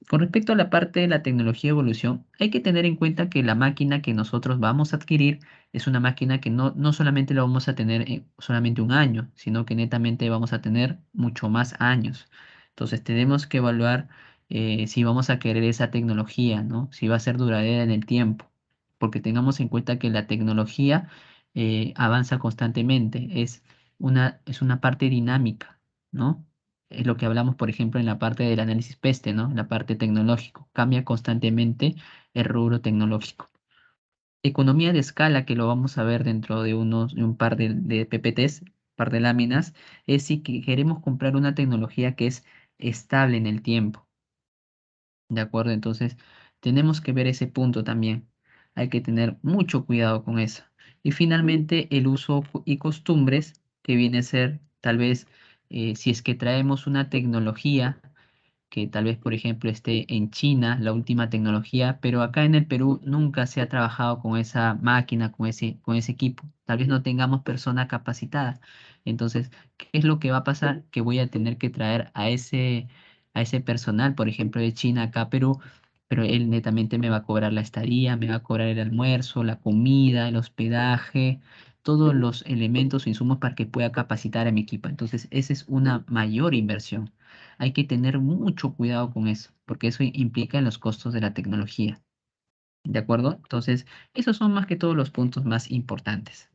Con respecto a la parte de la tecnología de evolución, hay que tener en cuenta que la máquina que nosotros vamos a adquirir es una máquina que no solamente la vamos a tener solamente un año, sino que netamente vamos a tener mucho más años. Entonces tenemos que evaluar si vamos a querer esa tecnología, ¿no? Si va a ser duradera en el tiempo, porque tengamos en cuenta que la tecnología avanza constantemente, es una parte dinámica, ¿no? Es lo que hablamos, por ejemplo, en la parte del análisis PESTE, ¿no? La parte tecnológico. Cambia constantemente el rubro tecnológico. Economía de escala, que lo vamos a ver dentro de un par de PPTs, par de láminas, es si queremos comprar una tecnología que es estable en el tiempo. ¿De acuerdo? Entonces, tenemos que ver ese punto también. Hay que tener mucho cuidado con eso. Y finalmente, el uso y costumbres, que viene a ser tal vez si es que traemos una tecnología que tal vez, por ejemplo, esté en China, la última tecnología, pero acá en el Perú nunca se ha trabajado con esa máquina, con ese equipo. Tal vez no tengamos persona capacitada. Entonces, ¿qué es lo que va a pasar? Que voy a tener que traer a ese personal, por ejemplo, de China acá a Perú, pero él netamente me va a cobrar la estadía, me va a cobrar el almuerzo, la comida, el hospedaje, todos los elementos o insumos para que pueda capacitar a mi equipo. Entonces, esa es una mayor inversión. Hay que tener mucho cuidado con eso, porque eso implica en los costos de la tecnología. ¿De acuerdo? Entonces, esos son más que todos los puntos más importantes.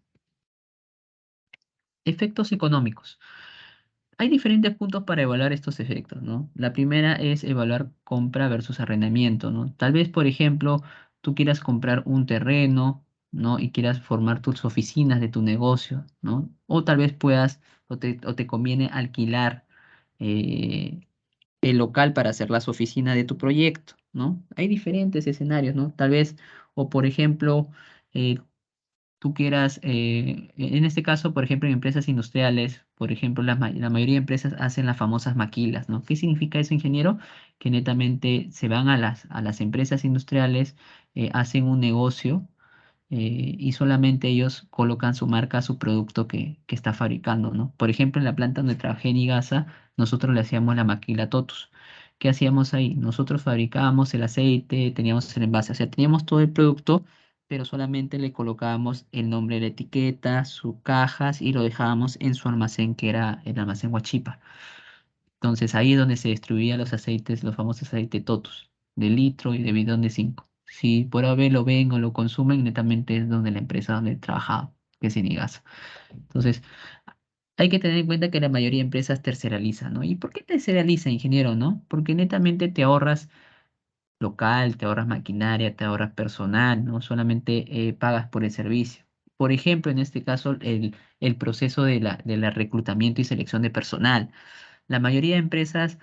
Efectos económicos. Hay diferentes puntos para evaluar estos efectos, ¿no? La primera es evaluar compra versus arrendamiento, ¿no? Tal vez, por ejemplo, tú quieras comprar un terreno, ¿no? Y quieras formar tus oficinas de tu negocio, ¿no? O tal vez puedas, o te conviene alquilar el local para hacer las oficinas de tu proyecto, ¿no? Hay diferentes escenarios, ¿no? Tal vez, o por ejemplo, eh, tú quieras, en este caso, por ejemplo, en empresas industriales, por ejemplo, la mayoría de empresas hacen las famosas maquilas, ¿no? ¿Qué significa eso, ingeniero? Que netamente se van a las empresas industriales, hacen un negocio y solamente ellos colocan su marca a su producto que está fabricando, ¿no? Por ejemplo, en la planta donde trabajé en Igasa, nosotros le hacíamos la maquila Totus. ¿Qué hacíamos ahí? Nosotros fabricábamos el aceite, teníamos el envase, o sea, teníamos todo el producto, pero solamente le colocábamos el nombre de la etiqueta, sus cajas y lo dejábamos en su almacén, que era el almacén Huachipa. Entonces ahí es donde se distribuían los aceites, los famosos aceites Totus, de litro y de bidón de 5. Si por AB lo ven o lo consumen, netamente es donde la empresa donde he trabajado, que es Enigasa. Entonces, hay que tener en cuenta que la mayoría de empresas tercerizan, ¿no? ¿Y por qué terceriza, ingeniero, no? Porque netamente te ahorras local, te ahorras maquinaria, te ahorras personal, ¿no? Solamente pagas por el servicio. Por ejemplo, en este caso, el proceso de la reclutamiento y selección de personal. La mayoría de empresas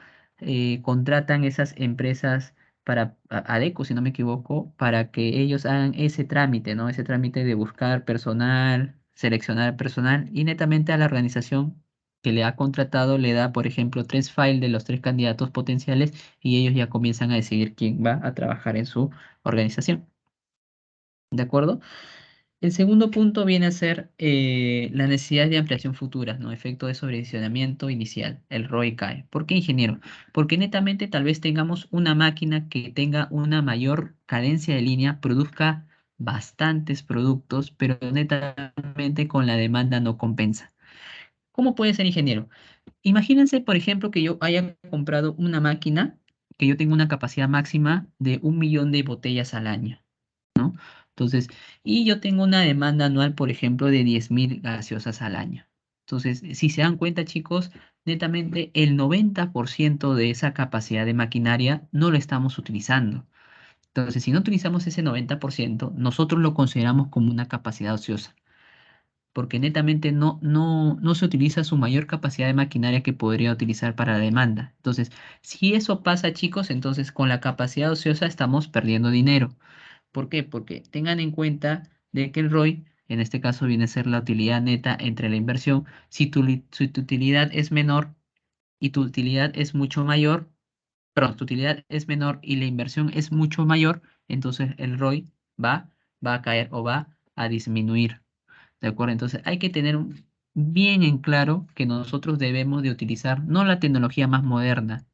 contratan esas empresas para Adecco, si no me equivoco, para que ellos hagan ese trámite, ¿no? Ese trámite de buscar personal, seleccionar personal y netamente a la organización que le ha contratado le da, por ejemplo, 3 files de los 3 candidatos potenciales y ellos ya comienzan a decidir quién va a trabajar en su organización. ¿De acuerdo? El segundo punto viene a ser la necesidad de ampliación futura, ¿no? Efecto de sobredimensionamiento inicial, el ROI cae. ¿Por qué, ingeniero? Porque netamente tal vez tengamos una máquina que tenga una mayor cadencia de línea, produzca bastantes productos, pero netamente con la demanda no compensa. ¿Cómo puede ser, ingeniero? Imagínense, por ejemplo, que yo haya comprado una máquina que yo tengo una capacidad máxima de 1 millón de botellas al año, ¿no? Entonces, y yo tengo una demanda anual, por ejemplo, de 10.000 gaseosas al año. Entonces, si se dan cuenta, chicos, netamente el 90% de esa capacidad de maquinaria no lo estamos utilizando. Entonces, si no utilizamos ese 90%, nosotros lo consideramos como una capacidad ociosa, porque netamente no se utiliza su mayor capacidad de maquinaria que podría utilizar para la demanda. Entonces, si eso pasa, chicos, entonces con la capacidad ociosa estamos perdiendo dinero. ¿Por qué? Porque tengan en cuenta de que el ROI, en este caso viene a ser la utilidad neta entre la inversión, si tu utilidad es menor y tu utilidad es mucho mayor, perdón, tu utilidad es menor y la inversión es mucho mayor, entonces el ROI va a caer o va a disminuir. ¿De acuerdo? Entonces hay que tener bien en claro que nosotros debemos de utilizar no la tecnología más moderna,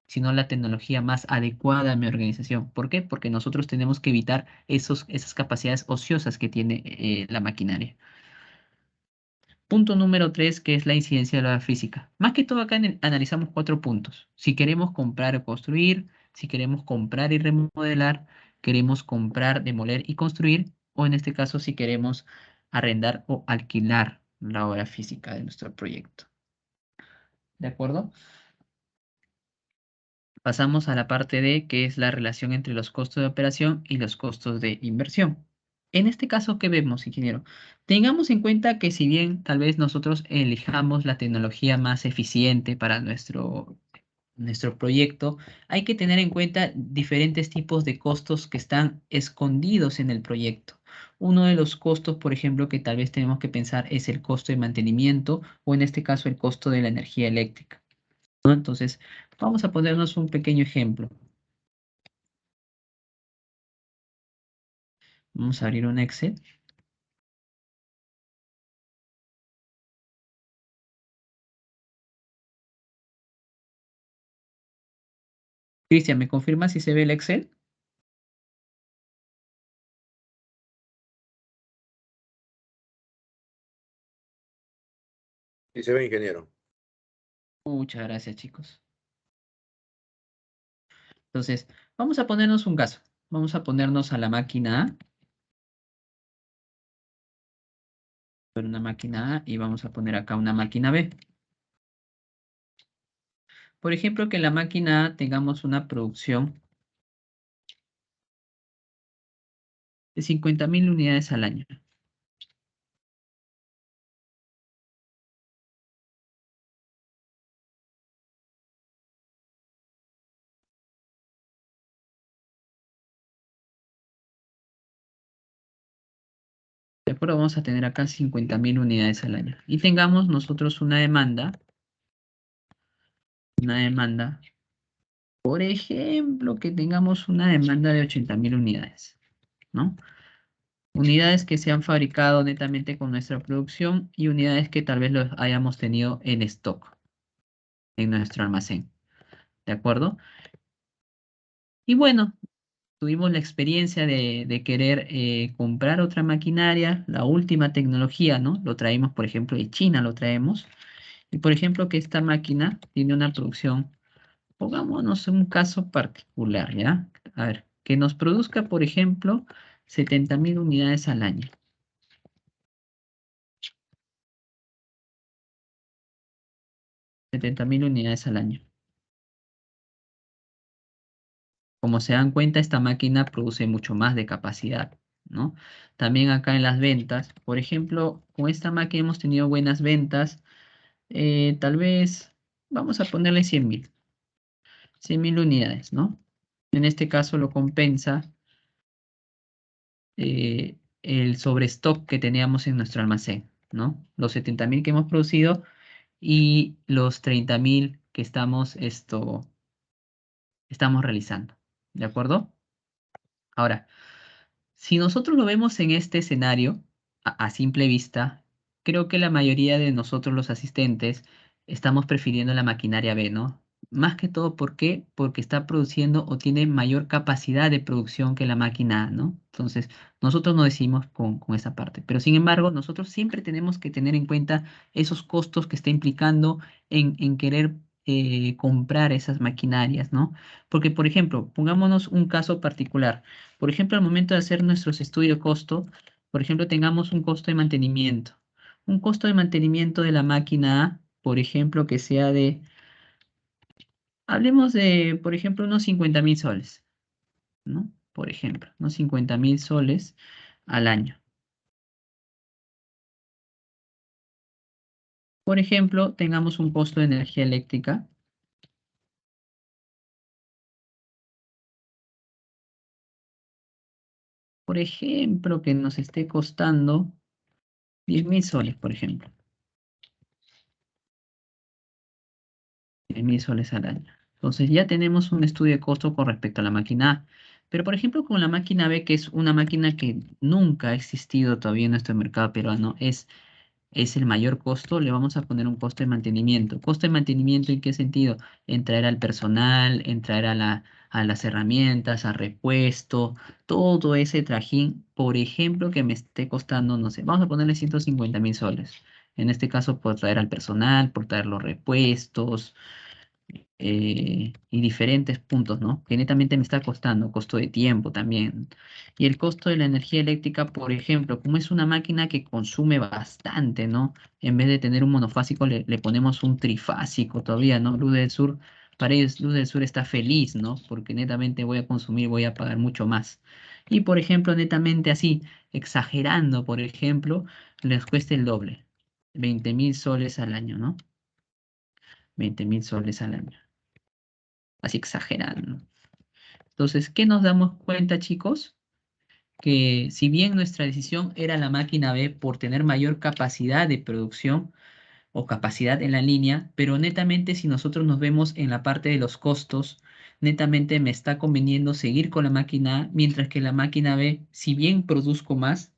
sino la tecnología más adecuada a mi organización. ¿Por qué? Porque nosotros tenemos que evitar esas capacidades ociosas que tiene la maquinaria. Punto número 3, que es la incidencia de la física. Más que todo acá analizamos 4 puntos. Si queremos comprar o construir, si queremos comprar y remodelar, queremos comprar, demoler y construir, o en este caso si queremos arrendar o alquilar la obra física de nuestro proyecto. ¿De acuerdo? Pasamos a la parte D, que es la relación entre los costos de operación y los costos de inversión. En este caso, ¿qué vemos, ingeniero? Tengamos en cuenta que si bien tal vez nosotros elijamos la tecnología más eficiente para nuestro proyecto, hay que tener en cuenta diferentes tipos de costos que están escondidos en el proyecto. Uno de los costos, por ejemplo, que tal vez tenemos que pensar es el costo de mantenimiento o en este caso el costo de la energía eléctrica, ¿no? Entonces, Vamos a ponernos un pequeño ejemplo. Vamos a abrir un Excel. Cristian, ¿me confirma si se ve el Excel? Sí se ve, ingeniero. Muchas gracias, chicos. Entonces, vamos a ponernos un caso. Vamos a ponernos a la máquina A. Una máquina A y vamos a poner acá una máquina B. Por ejemplo, que en la máquina A tengamos una producción de 50.000 unidades al año. De acuerdo, vamos a tener acá 50.000 unidades al año. Y tengamos nosotros una demanda, por ejemplo, que tengamos una demanda de 80.000 unidades, ¿no? Unidades que se han fabricado netamente con nuestra producción y unidades que tal vez los hayamos tenido en stock en nuestro almacén, ¿de acuerdo? Y bueno, tuvimos la experiencia de querer comprar otra maquinaria, la última tecnología, ¿no? Lo traemos, por ejemplo, de China, lo traemos. Y por ejemplo, que esta máquina tiene una producción, pongámonos un caso particular, ¿ya? A ver, que nos produzca, por ejemplo, 70.000 unidades al año. 70.000 unidades al año. Como se dan cuenta, esta máquina produce mucho más de capacidad, ¿no? También acá en las ventas, por ejemplo, con esta máquina hemos tenido buenas ventas, tal vez vamos a ponerle 100.000 unidades, ¿no? En este caso lo compensa el sobrestock que teníamos en nuestro almacén, ¿no? Los 70.000 que hemos producido y los 30.000 que estamos realizando, ¿de acuerdo? Ahora, si nosotros lo vemos en este escenario, a simple vista, creo que la mayoría de nosotros los asistentes estamos prefiriendo la maquinaria B, ¿no? Más que todo, ¿por qué? Porque está produciendo o tiene mayor capacidad de producción que la máquina A, ¿no? Entonces, nosotros no decidimos con esa parte. Pero sin embargo, nosotros siempre tenemos que tener en cuenta esos costos que está implicando en querer comprar esas maquinarias, ¿no? Porque, por ejemplo, pongámonos un caso particular. Por ejemplo, al momento de hacer nuestros estudios de costo, por ejemplo, tengamos un costo de mantenimiento. Un costo de mantenimiento de la máquina A, por ejemplo, que sea de, hablemos de, por ejemplo, unos 50.000 soles, ¿no? Por ejemplo, unos 50.000 soles al año. Por ejemplo, tengamos un costo de energía eléctrica. Por ejemplo, que nos esté costando 10.000 soles, por ejemplo. 10.000 soles al año. Entonces ya tenemos un estudio de costo con respecto a la máquina A. Pero por ejemplo con la máquina B, que es una máquina que nunca ha existido todavía en nuestro mercado peruano, es el mayor costo, le vamos a poner un costo de mantenimiento. ¿Costo de mantenimiento en qué sentido? En traer al personal, en traer a las herramientas, a repuesto, todo ese trajín, por ejemplo, que me esté costando, no sé, vamos a ponerle 150.000 soles. En este caso, por traer al personal, por traer los repuestos, y diferentes puntos, ¿no? Que netamente me está costando, costo de tiempo también. Y el costo de la energía eléctrica, por ejemplo, como es una máquina que consume bastante, ¿no? En vez de tener un monofásico, le ponemos un trifásico todavía, ¿no? Luz del Sur, para ellos Luz del Sur está feliz, ¿no? Porque netamente voy a consumir, voy a pagar mucho más. Y, por ejemplo, netamente así, exagerando, por ejemplo, les cuesta el doble, 20.000 soles al año, ¿no? 20.000 soles al año. Así exagerando. Entonces, ¿qué nos damos cuenta, chicos? Que si bien nuestra decisión era la máquina B por tener mayor capacidad de producción, o capacidad en la línea, pero netamente si nosotros nos vemos en la parte de los costos, netamente me está conveniendo seguir con la máquina A, mientras que la máquina B, si bien produzco más,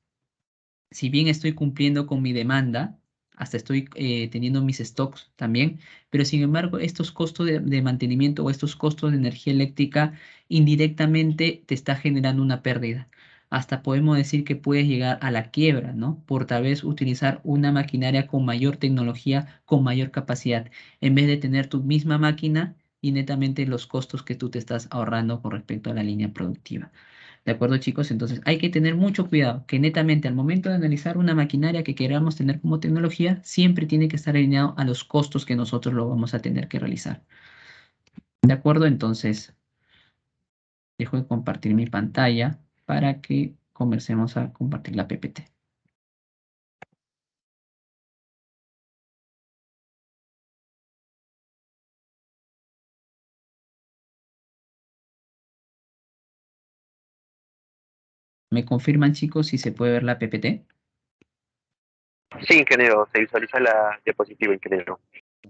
si bien estoy cumpliendo con mi demanda, hasta estoy teniendo mis stocks también, pero sin embargo estos costos de mantenimiento o estos costos de energía eléctrica indirectamente te está generando una pérdida. Hasta podemos decir que puedes llegar a la quiebra, ¿no? Por tal vez utilizar una maquinaria con mayor tecnología, con mayor capacidad, en vez de tener tu misma máquina y netamente los costos que tú te estás ahorrando con respecto a la línea productiva. ¿De acuerdo, chicos? Entonces hay que tener mucho cuidado, que netamente al momento de analizar una maquinaria que queramos tener como tecnología, siempre tiene que estar alineado a los costos que nosotros lo vamos a tener que realizar. ¿De acuerdo? Entonces, dejo de compartir mi pantalla para que comencemos a compartir la PPT. ¿Me confirman, chicos, si se puede ver la PPT? Sí, ingeniero, se visualiza la diapositiva, ingeniero.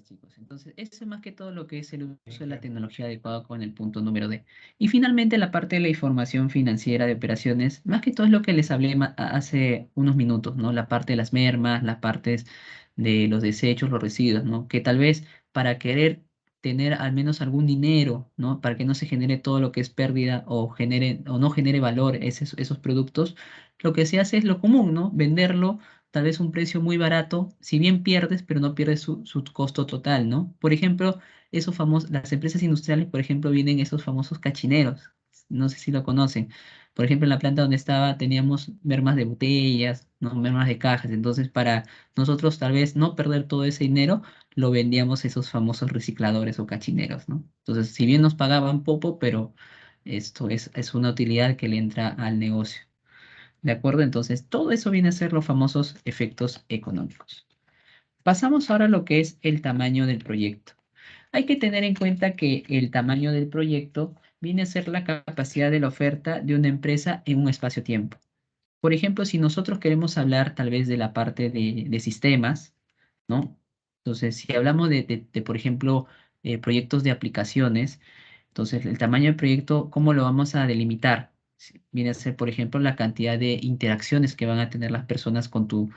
Chicos. Entonces, eso es más que todo lo que es el uso de la tecnología adecuada con el punto número D. Y finalmente, la parte de la información financiera de operaciones, más que todo es lo que les hablé hace unos minutos, ¿no? La parte de las mermas, las partes de los desechos, los residuos, ¿no? Que tal vez para querer tener al menos algún dinero, ¿no? Para que no se genere todo lo que es pérdida o genere o no genere valor esos productos, lo que se hace es lo común, ¿no? Venderlo tal vez un precio muy barato, si bien pierdes, pero no pierdes su costo total, ¿no? Por ejemplo, las empresas industriales, por ejemplo, vienen esos famosos cachineros, no sé si lo conocen. Por ejemplo, en la planta donde estaba teníamos mermas de botellas, ¿no? Mermas de cajas, entonces para nosotros tal vez no perder todo ese dinero, lo vendíamos a esos famosos recicladores o cachineros, ¿no? Entonces, si bien nos pagaban poco, pero esto es una utilidad que le entra al negocio. ¿De acuerdo? Entonces, todo eso viene a ser los famosos efectos económicos. Pasamos ahora a lo que es el tamaño del proyecto. Hay que tener en cuenta que el tamaño del proyecto viene a ser la capacidad de la oferta de una empresa en un espacio-tiempo. Por ejemplo, si nosotros queremos hablar tal vez de la parte de sistemas, ¿no? Entonces, si hablamos por ejemplo, proyectos de aplicaciones, entonces el tamaño del proyecto, ¿cómo lo vamos a delimitar? Viene a ser, por ejemplo, la cantidad de interacciones que van a tener las personas con tu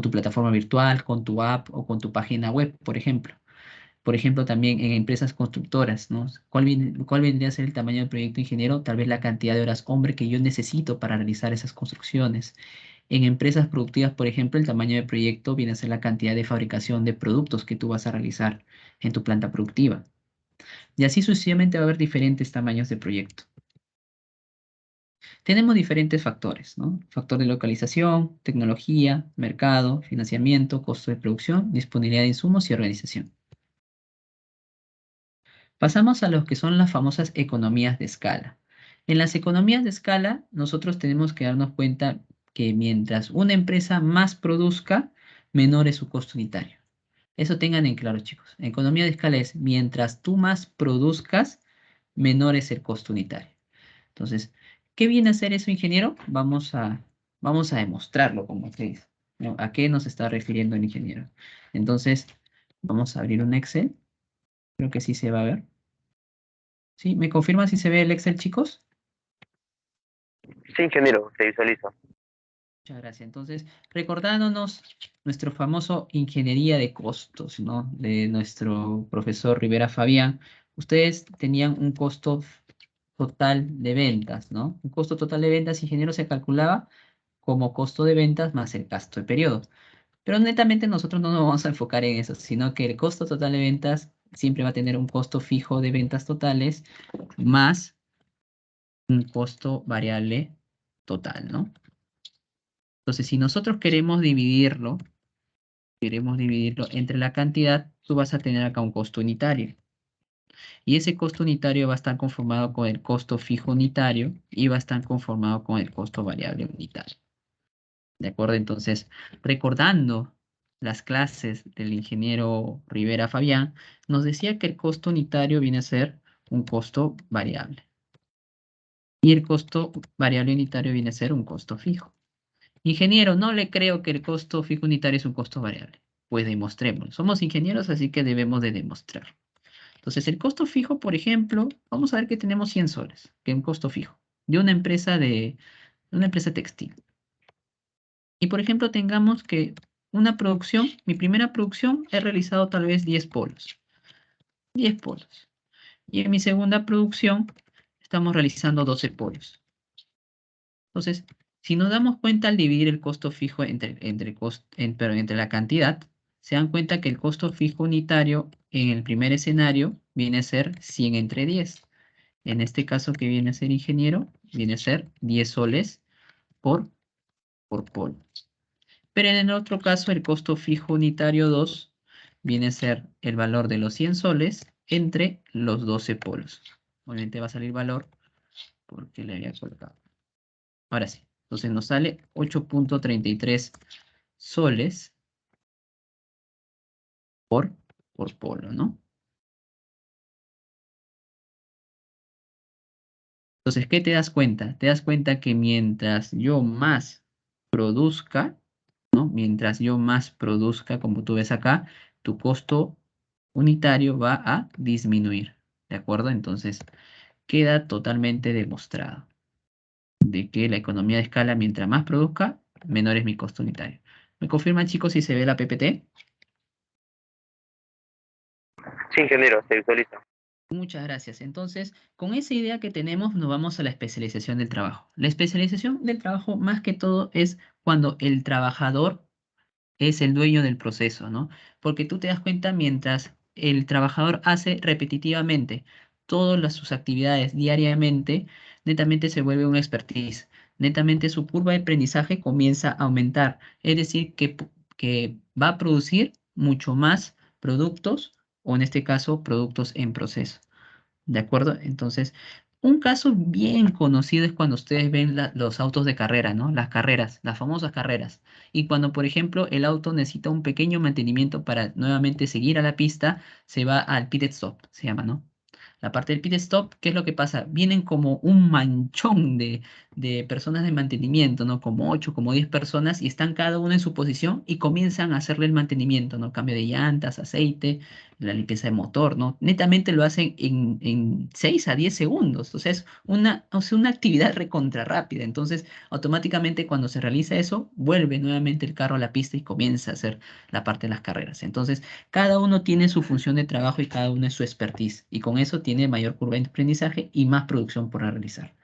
plataforma virtual, con tu app o con tu página web, por ejemplo. Por ejemplo, también en empresas constructoras, ¿no? ¿Cuál vendría a ser el tamaño del proyecto ingeniero? Tal vez la cantidad de horas hombre que yo necesito para realizar esas construcciones. En empresas productivas, por ejemplo, el tamaño del proyecto viene a ser la cantidad de fabricación de productos que tú vas a realizar en tu planta productiva. Y así sucesivamente va a haber diferentes tamaños de proyecto. Tenemos diferentes factores, ¿no? Factor de localización, tecnología, mercado, financiamiento, costo de producción, disponibilidad de insumos y organización. Pasamos a lo que son las famosas economías de escala. En las economías de escala, nosotros tenemos que darnos cuenta que mientras una empresa más produzca, menor es su costo unitario. Eso tengan en claro, chicos. Economía de escala es mientras tú más produzcas, menor es el costo unitario. Entonces, ¿qué viene a hacer eso, ingeniero? Vamos a demostrarlo, como se dice, ¿no? ¿A qué nos está refiriendo el ingeniero? Entonces, vamos a abrir un Excel. Creo que sí se va a ver. ¿Sí? ¿Me confirma si se ve el Excel, chicos? Sí, ingeniero, se visualiza. Muchas gracias. Entonces, recordándonos nuestro famoso ingeniería de costos, ¿no? De nuestro profesor Rivera Fabián, ustedes tenían un costo total de ventas, ¿no? Un costo total de ventas, ingeniero, se calculaba como costo de ventas más el gasto de periodo. Pero netamente nosotros no nos vamos a enfocar en eso, sino que el costo total de ventas siempre va a tener un costo fijo de ventas totales más un costo variable total, ¿no? Entonces, si nosotros queremos dividirlo entre la cantidad, tú vas a tener acá un costo unitario. Y ese costo unitario va a estar conformado con el costo fijo unitario y va a estar conformado con el costo variable unitario. ¿De acuerdo? Entonces, recordando las clases del ingeniero Rivera Fabián, nos decía que el costo unitario viene a ser un costo variable. Y el costo variable unitario viene a ser un costo fijo. Ingeniero, no le creo que el costo fijo unitario es un costo variable. pues demostremos. Somos ingenieros, así que debemos de demostrar. Entonces, el costo fijo, por ejemplo, vamos a ver que tenemos 100 soles, que es un costo fijo, de una empresa textil. Y, por ejemplo, tengamos que una producción, mi primera producción, he realizado tal vez 10 polos. 10 polos. Y en mi segunda producción, estamos realizando 12 polos. Entonces, si nos damos cuenta al dividir el costo fijo entre la cantidad, se dan cuenta que el costo fijo unitario en el primer escenario viene a ser 100 entre 10. En este caso que viene a ser ingeniero, viene a ser 10 soles por polo. Pero en el otro caso, el costo fijo unitario 2 viene a ser el valor de los 100 soles entre los 12 polos. Obviamente va a salir valor porque le había colocado. Ahora sí. Entonces nos sale 8.33 soles por polo, ¿no? Entonces, ¿qué te das cuenta? Te das cuenta que mientras yo más produzca, ¿no? Mientras yo más produzca, como tú ves acá, tu costo unitario va a disminuir, ¿de acuerdo? Entonces, queda totalmente demostrado de que la economía de escala, mientras más produzca, menor es mi costo unitario. ¿Me confirman, chicos, si se ve la PPT? Sí, ingeniero, se visualiza. Muchas gracias. Entonces, con esa idea que tenemos, nos vamos a la especialización del trabajo. La especialización del trabajo, más que todo, es cuando el trabajador es el dueño del proceso, ¿no? Porque tú te das cuenta mientras el trabajador hace repetitivamente todas sus actividades diariamente, netamente se vuelve un expertise. Netamente su curva de aprendizaje comienza a aumentar. Es decir, que va a producir mucho más productos, o en este caso, productos en proceso. ¿De acuerdo? Entonces, un caso bien conocido es cuando ustedes ven los autos de carrera, ¿no? Las carreras, las famosas carreras. Y cuando, por ejemplo, el auto necesita un pequeño mantenimiento para nuevamente seguir a la pista, se va al pit stop, se llama, ¿no? La parte del pit stop, ¿qué es lo que pasa? Vienen como un manchón de personas de mantenimiento, ¿no? Como 8, como 10 personas y están cada uno en su posición y comienzan a hacerle el mantenimiento, ¿no? Cambio de llantas, aceite, la limpieza de motor, ¿no? Netamente lo hacen en 6 a 10 segundos. O sea, es una actividad recontra rápida. Entonces, automáticamente cuando se realiza eso, vuelve nuevamente el carro a la pista y comienza a hacer la parte de las carreras. Entonces, cada uno tiene su función de trabajo y cada uno es su expertise. Y con eso tiene mayor curva de aprendizaje y más producción por realizar.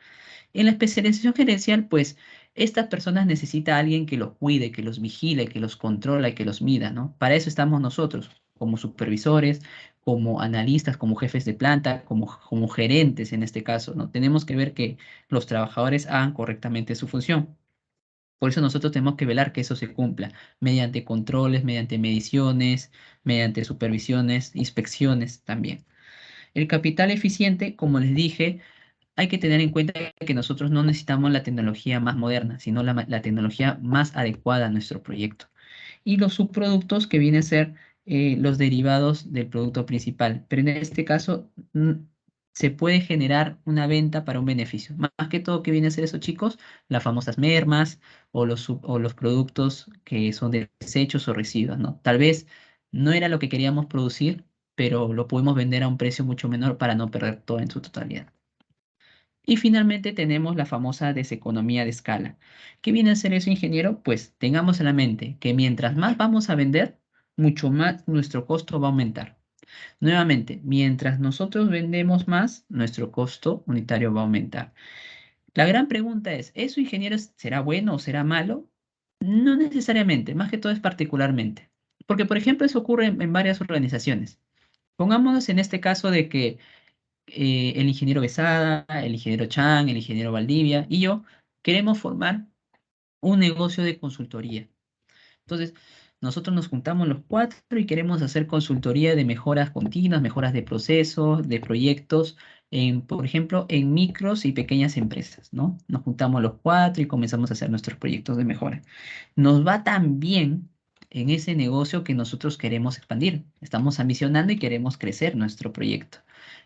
En la especialización gerencial, pues, estas personas necesitan a alguien que los cuide, que los vigile, que los controla y que los mida, ¿no? Para eso estamos nosotros, como supervisores, como analistas, como jefes de planta, como gerentes en este caso, ¿no? Tenemos que ver que los trabajadores hagan correctamente su función. Por eso nosotros tenemos que velar que eso se cumpla mediante controles, mediante mediciones, mediante supervisiones, inspecciones también. El capital eficiente, como les dije, hay que tener en cuenta que nosotros no necesitamos la tecnología más moderna, sino la tecnología más adecuada a nuestro proyecto. Y los subproductos que vienen a ser los derivados del producto principal. Pero en este caso se puede generar una venta para un beneficio. Más que todo, ¿qué viene a ser eso, chicos? Las famosas mermas o los productos que son desechos o residuos, ¿no? Tal vez no era lo que queríamos producir, pero lo podemos vender a un precio mucho menor para no perder todo en su totalidad. Y finalmente tenemos la famosa deseconomía de escala. ¿Qué viene a ser eso, ingeniero? Pues tengamos en la mente que mientras más vamos a vender, mucho más nuestro costo va a aumentar. Nuevamente, mientras nosotros vendemos más, nuestro costo unitario va a aumentar. La gran pregunta es, ¿eso, ingeniero, será bueno o será malo? No necesariamente, más que todo es particularmente. Porque, por ejemplo, eso ocurre en varias organizaciones. Pongámonos en este caso de que el ingeniero Besada, el ingeniero Chan, el ingeniero Valdivia y yo queremos formar un negocio de consultoría. Entonces, nosotros nos juntamos los 4 y queremos hacer consultoría de mejoras continuas, mejoras de procesos, de proyectos, por ejemplo, en micros y pequeñas empresas, ¿no? Nos juntamos los 4 y comenzamos a hacer nuestros proyectos de mejora. Nos va tan bien en ese negocio que nosotros queremos expandir. Estamos ambicionando y queremos crecer nuestro proyecto.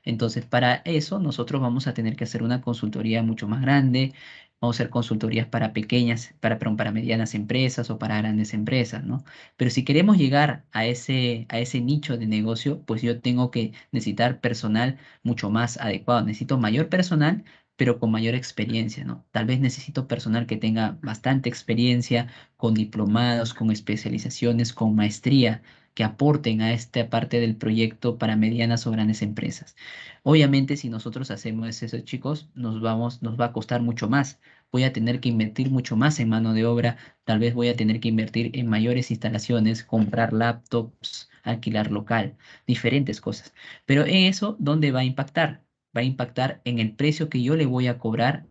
Entonces, para eso nosotros vamos a tener que hacer una consultoría mucho más grande, vamos a hacer consultorías para pequeñas, perdón, para medianas empresas o para grandes empresas, ¿no? Pero si queremos llegar a ese nicho de negocio, pues yo tengo que necesitar personal mucho más adecuado. Necesito mayor personal, pero con mayor experiencia, ¿no? Tal vez necesito personal que tenga bastante experiencia, con diplomados, con especializaciones, con maestría, que aporten a esta parte del proyecto para medianas o grandes empresas. Obviamente, si nosotros hacemos eso, chicos, nos va a costar mucho más. Voy a tener que invertir mucho más en mano de obra, tal vez voy a tener que invertir en mayores instalaciones, comprar laptops, alquilar local, diferentes cosas. Pero en eso, ¿dónde va a impactar? Va a impactar en el precio que yo le voy a cobrar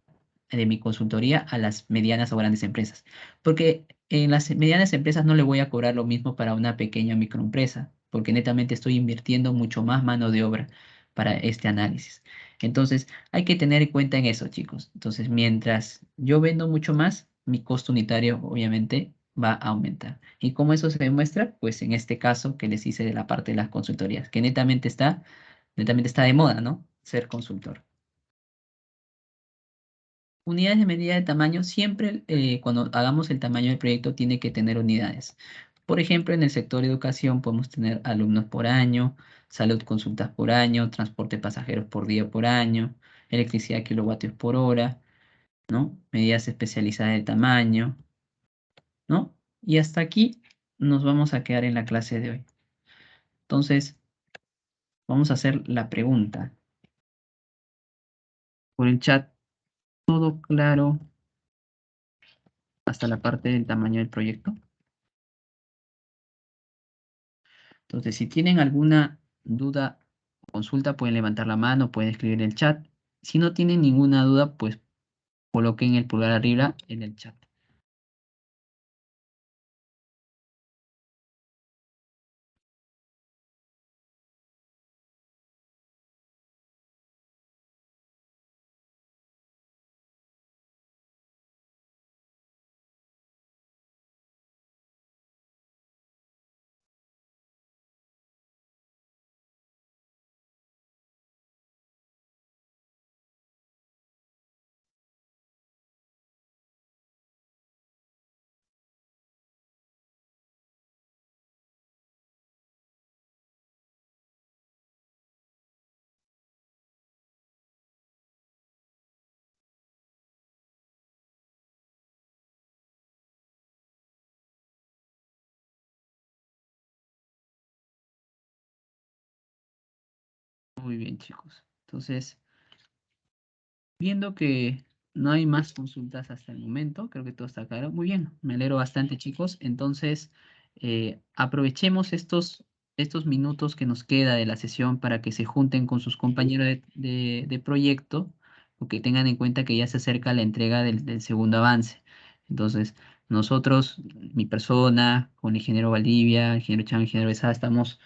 de mi consultoría a las medianas o grandes empresas. Porque en las medianas empresas no le voy a cobrar lo mismo para una pequeña microempresa, porque netamente estoy invirtiendo mucho más mano de obra para este análisis. Entonces, hay que tener en cuenta en eso, chicos. Entonces, mientras yo vendo mucho más, mi costo unitario obviamente va a aumentar. ¿Y cómo eso se demuestra? Pues en este caso que les hice de la parte de las consultorías, que netamente está de moda, ¿no? Ser consultor. Unidades de medida de tamaño, siempre cuando hagamos el tamaño del proyecto tiene que tener unidades. Por ejemplo, en el sector educación podemos tener alumnos por año, salud consultas por año, transporte de pasajeros por día por año, electricidad kilovatios por hora, ¿no? Medidas especializadas de tamaño, ¿no? Y hasta aquí nos vamos a quedar en la clase de hoy. Entonces, vamos a hacer la pregunta. Por el chat, ¿todo claro hasta la parte del tamaño del proyecto? Entonces, si tienen alguna duda o consulta, pueden levantar la mano, pueden escribir en el chat. Si no tienen ninguna duda, pues coloquen el pulgar arriba en el chat. Muy bien, chicos. Entonces, viendo que no hay más consultas hasta el momento, creo que todo está claro. Muy bien, me alegro bastante, chicos. Entonces, aprovechemos estos minutos que nos queda de la sesión para que se junten con sus compañeros de proyecto, porque tengan en cuenta que ya se acerca la entrega del segundo avance. Entonces, nosotros, mi persona, con el ingeniero Valdivia, el ingeniero Chan, el ingeniero Besada, estamos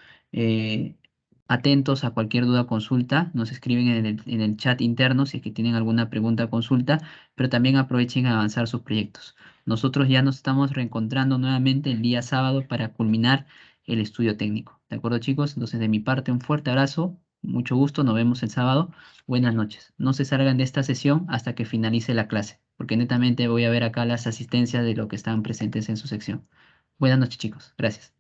atentos a cualquier duda o consulta, nos escriben en el chat interno si es que tienen alguna pregunta o consulta, pero también aprovechen a avanzar sus proyectos. Nosotros ya nos estamos reencontrando nuevamente el día sábado para culminar el estudio técnico. ¿De acuerdo, chicos? Entonces, de mi parte, un fuerte abrazo, mucho gusto, nos vemos el sábado. Buenas noches. No se salgan de esta sesión hasta que finalice la clase, porque netamente voy a ver acá las asistencias de los que están presentes en su sección. Buenas noches, chicos. Gracias.